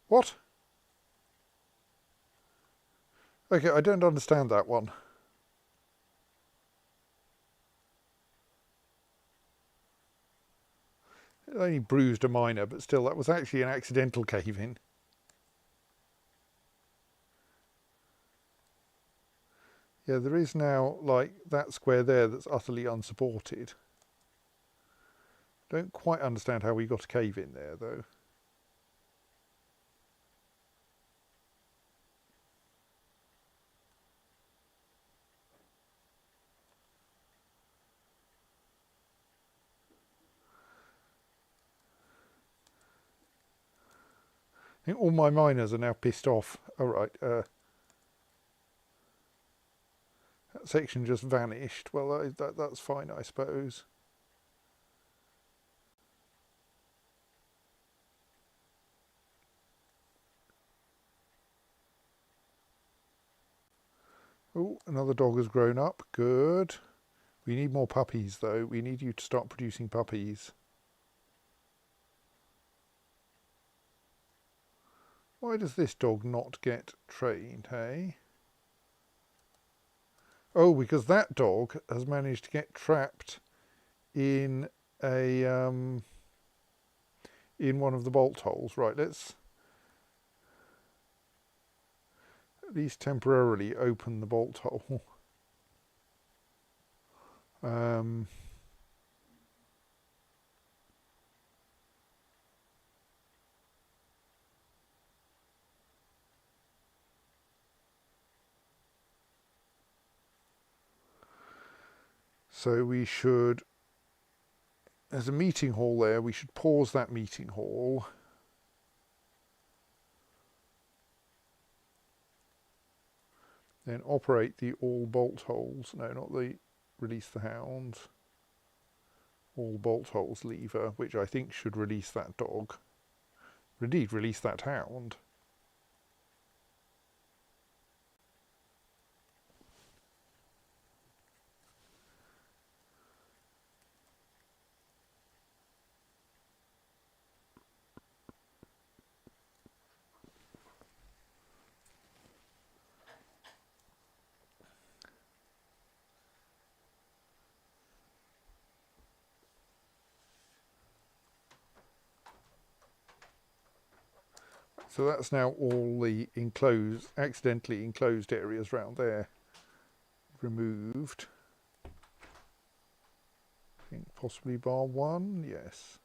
What? Okay, I don't understand that one. It only bruised a minor, but still, that was actually an accidental cave-in. Yeah, there is now, like, that square there that's utterly unsupported. Don't quite understand how we got a cave in there, though. I think all my miners are now pissed off. All right, that section just vanished. Well, that's fine, I suppose. Oh, another dog has grown up. Good. We need more puppies, though. We need you to start producing puppies. Why does this dog not get trained, hey? Oh, because that dog has managed to get trapped in a in one of the bolt holes. Right, let's at least temporarily open the bolt hole. So we should, there's a meeting hall there, we should pause that meeting hall. Then operate the all bolt holes, no, not the release the hound, all bolt holes lever, which I think should release that dog. Indeed, release that hound. So that's now all the enclosed, accidentally enclosed areas around there removed. I think possibly bar one, yes.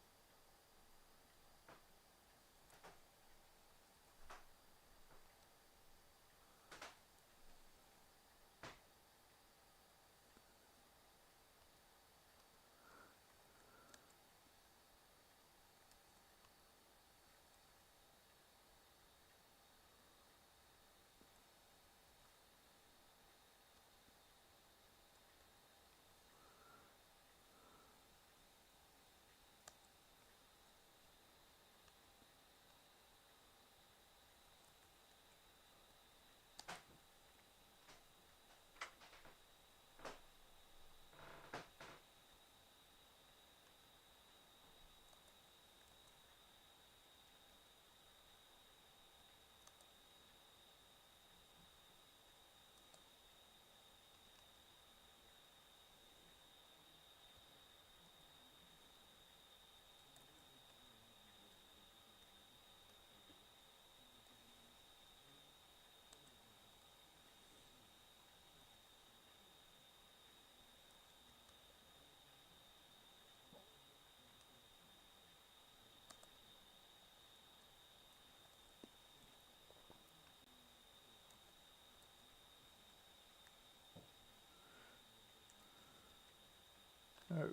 Oh.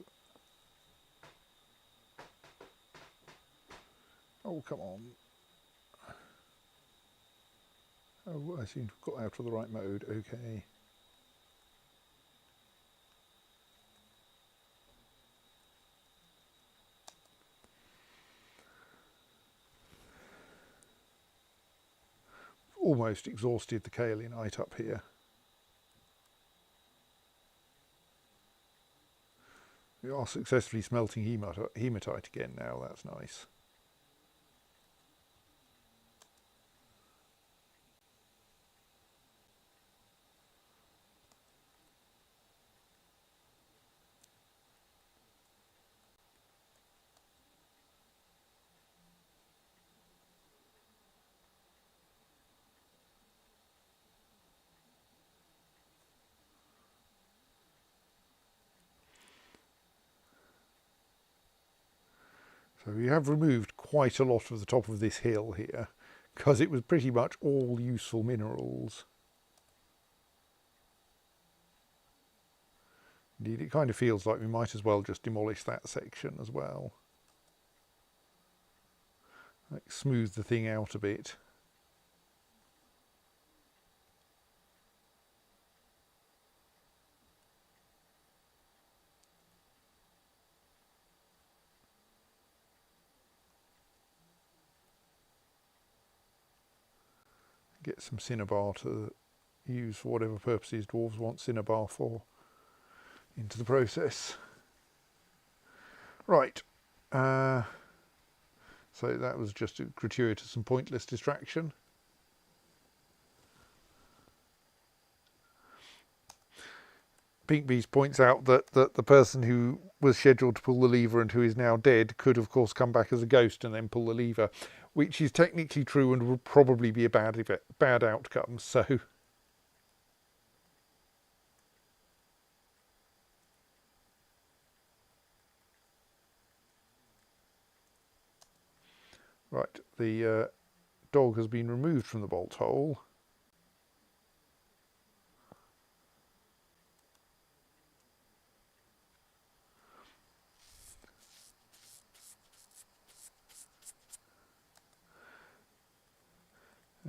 Oh, come on. Oh, I seem to have got out of the right mode. Okay. Almost exhausted the kaolinite up here. We are successfully smelting hematite again now, that's nice. So we have removed quite a lot of the top of this hill here, because it was pretty much all useful minerals. Indeed, it kind of feels like we might as well just demolish that section as well. Like, smooth the thing out a bit. Get some cinnabar to use for whatever purposes dwarves want cinnabar for into the process. Right. So that was just a gratuitous and pointless distraction. Pinkbees points out that the person who was scheduled to pull the lever and who is now dead could of course come back as a ghost and then pull the lever, which is technically true and would probably be a bad outcome. So right, the dog has been removed from the bolt hole.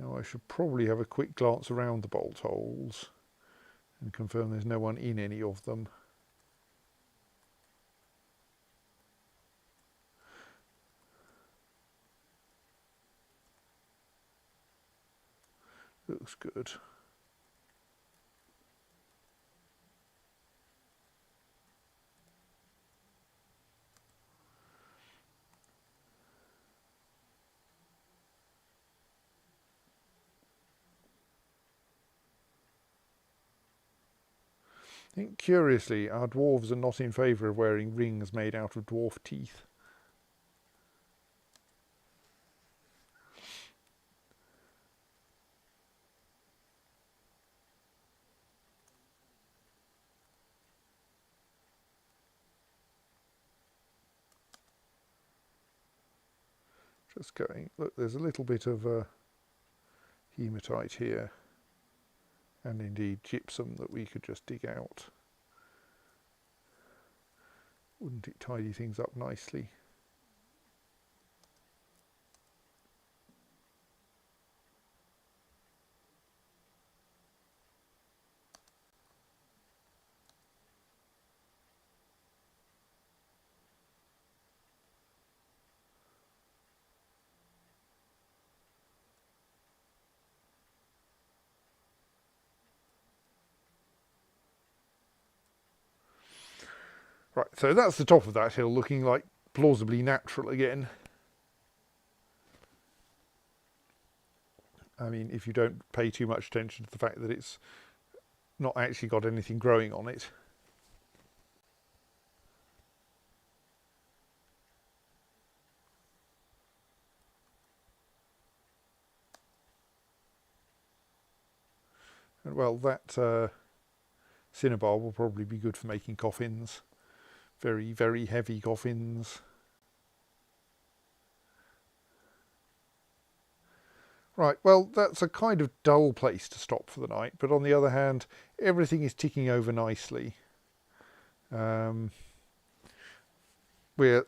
Now I should probably have a quick glance around the bolt holes and confirm there's no one in any of them. Looks good. I think curiously our dwarves are not in favour of wearing rings made out of dwarf teeth. Just going, look, there's a little bit of hematite here, and indeed gypsum that we could just dig out. Wouldn't it tidy things up nicely? Right, so that's the top of that hill looking like plausibly natural again. I mean, if you don't pay too much attention to the fact that it's not actually got anything growing on it. And well, that cinnabar will probably be good for making coffins. Very, very heavy coffins. Right, well, that's a kind of dull place to stop for the night, but on the other hand, everything is ticking over nicely. We're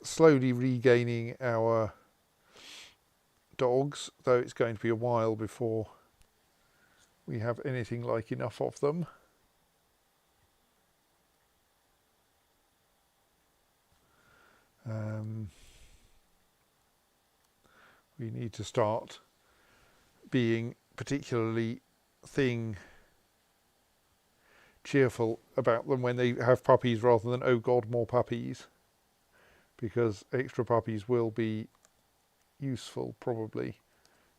slowly regaining our dogs, though it's going to be a while before we have anything like enough of them. We need to start being particularly cheerful about them when they have puppies rather than, oh God, more puppies. Because extra puppies will be useful, probably.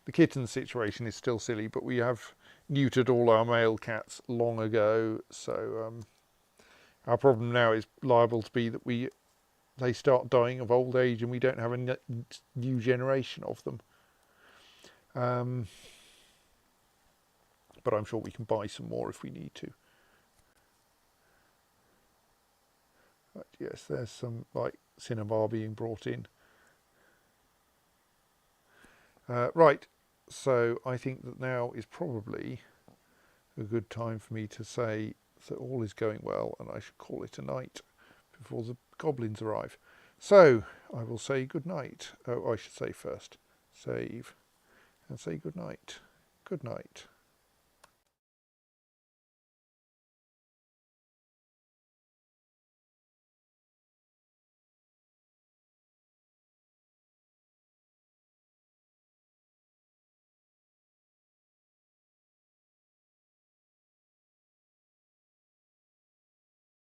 The kitten situation is still silly, but we have neutered all our male cats long ago, so our problem now is liable to be that they start dying of old age and we don't have a new generation of them. But I'm sure we can buy some more if we need to. Right, yes, there's some like cinnabar being brought in. Right, so I think that now is probably a good time for me to say that all is going well and I should call it a night before the goblins arrive. So I will say good night. Oh, I should say first, save, and say good night. Good night.